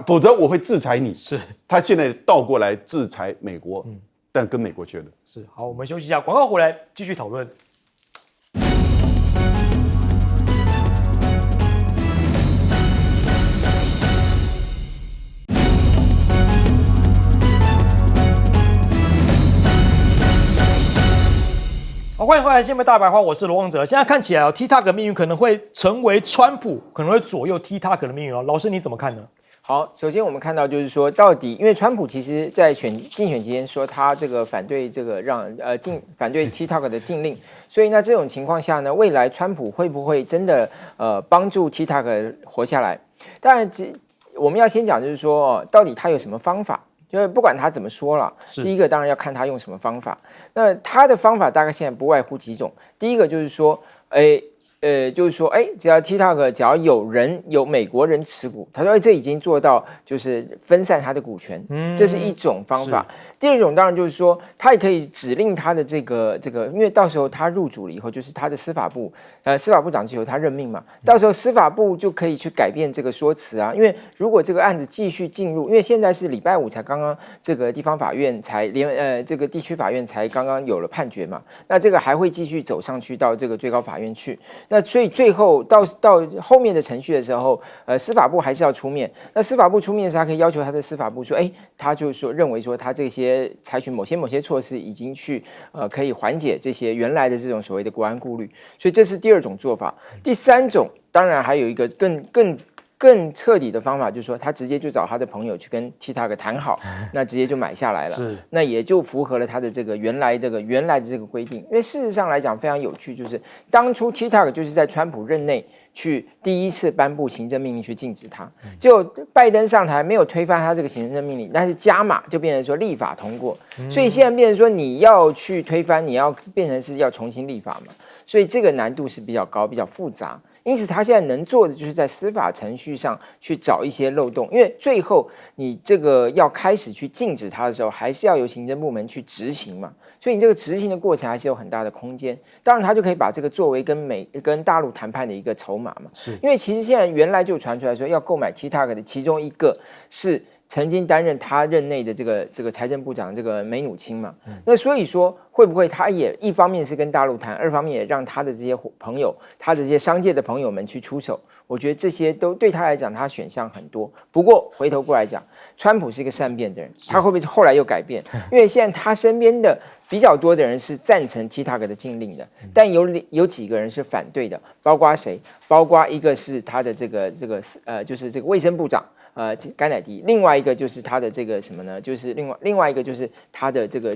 否则我会制裁你。是，他现在倒过来制裁美国，但跟美国缺的是。好，我们休息一下，广告回来继续讨论。好，欢迎回来，新闻大白话，我是罗旺哲。现在看起来TikTok 的命运可能会成为川普，可能会左右 TikTok 的命运老师你怎么看呢？好，首先我们看到就是说，到底因为川普其实在竞选期间说他这个反对这个反对 TikTok 的禁令，所以呢这种情况下呢，未来川普会不会真的帮助 TikTok 活下来？当然，我们要先讲就是说，到底他有什么方法？就是不管他怎么说了，第一个当然要看他用什么方法。那他的方法大概现在不外乎几种。第一个就是说，只要 TikTok 只要有美国人持股，他说，这已经做到就是分散他的股权，这是一种方法。第二种当然就是说，他也可以指令他的这个，因为到时候他入主了以后，就是他的司法部长是由他任命嘛，到时候司法部就可以去改变这个说辞啊。因为如果这个案子继续进入，因为现在是礼拜5才刚刚这个地方法院这个地区法院才刚刚有了判决嘛，那这个还会继续走上去到这个最高法院去。那所以最后到后面的程序的时候，司法部还是要出面。那司法部出面的时候，他可以要求他的司法部说，他就说认为说他这些采取某些措施已经去可以缓解这些原来的这种所谓的国安顾虑。所以这是第二种做法。第三种当然还有一个更彻底的方法，就是说他直接就找他的朋友去跟 TikTok 谈好，那直接就买下来了。是，那也就符合了他的这个原来的这个规定。因为事实上来讲非常有趣，就是当初 TikTok 就是在川普任内去第一次颁布行政命令去禁止它，就拜登上台没有推翻他这个行政命令，但是加码就变成说立法通过，所以现在变成说你要去推翻，你要变成是要重新立法嘛，所以这个难度是比较高、比较复杂。因此，他现在能做的就是在司法程序上去找一些漏洞，因为最后你这个要开始去禁止他的时候，还是要由行政部门去执行嘛，所以你这个执行的过程还是有很大的空间。当然，他就可以把这个作为跟大陆谈判的一个筹码嘛。是，因为其实现在原来就传出来说要购买 TikTok 的其中一个是曾经担任他任内的这个财政部长这个梅努钦嘛，那所以说会不会他也一方面是跟大陆谈，二方面也让他的这些朋友，他的这些商界的朋友们去出手？我觉得这些都对他来讲，他选项很多。不过回头过来讲，川普是一个善变的人，他会不会后来又改变？因为现在他身边的比较多的人是赞成 TikTok 的禁令的，但有几个人是反对的，包括谁？包括一个是他的就是这个卫生部长。甘乃迪，另外一个就是他的这个什么呢？就是另外一个就是他的这个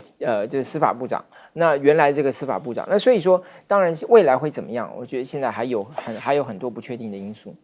司法部长。那原来这个司法部长，那所以说，当然未来会怎么样？我觉得现在还有很多不确定的因素。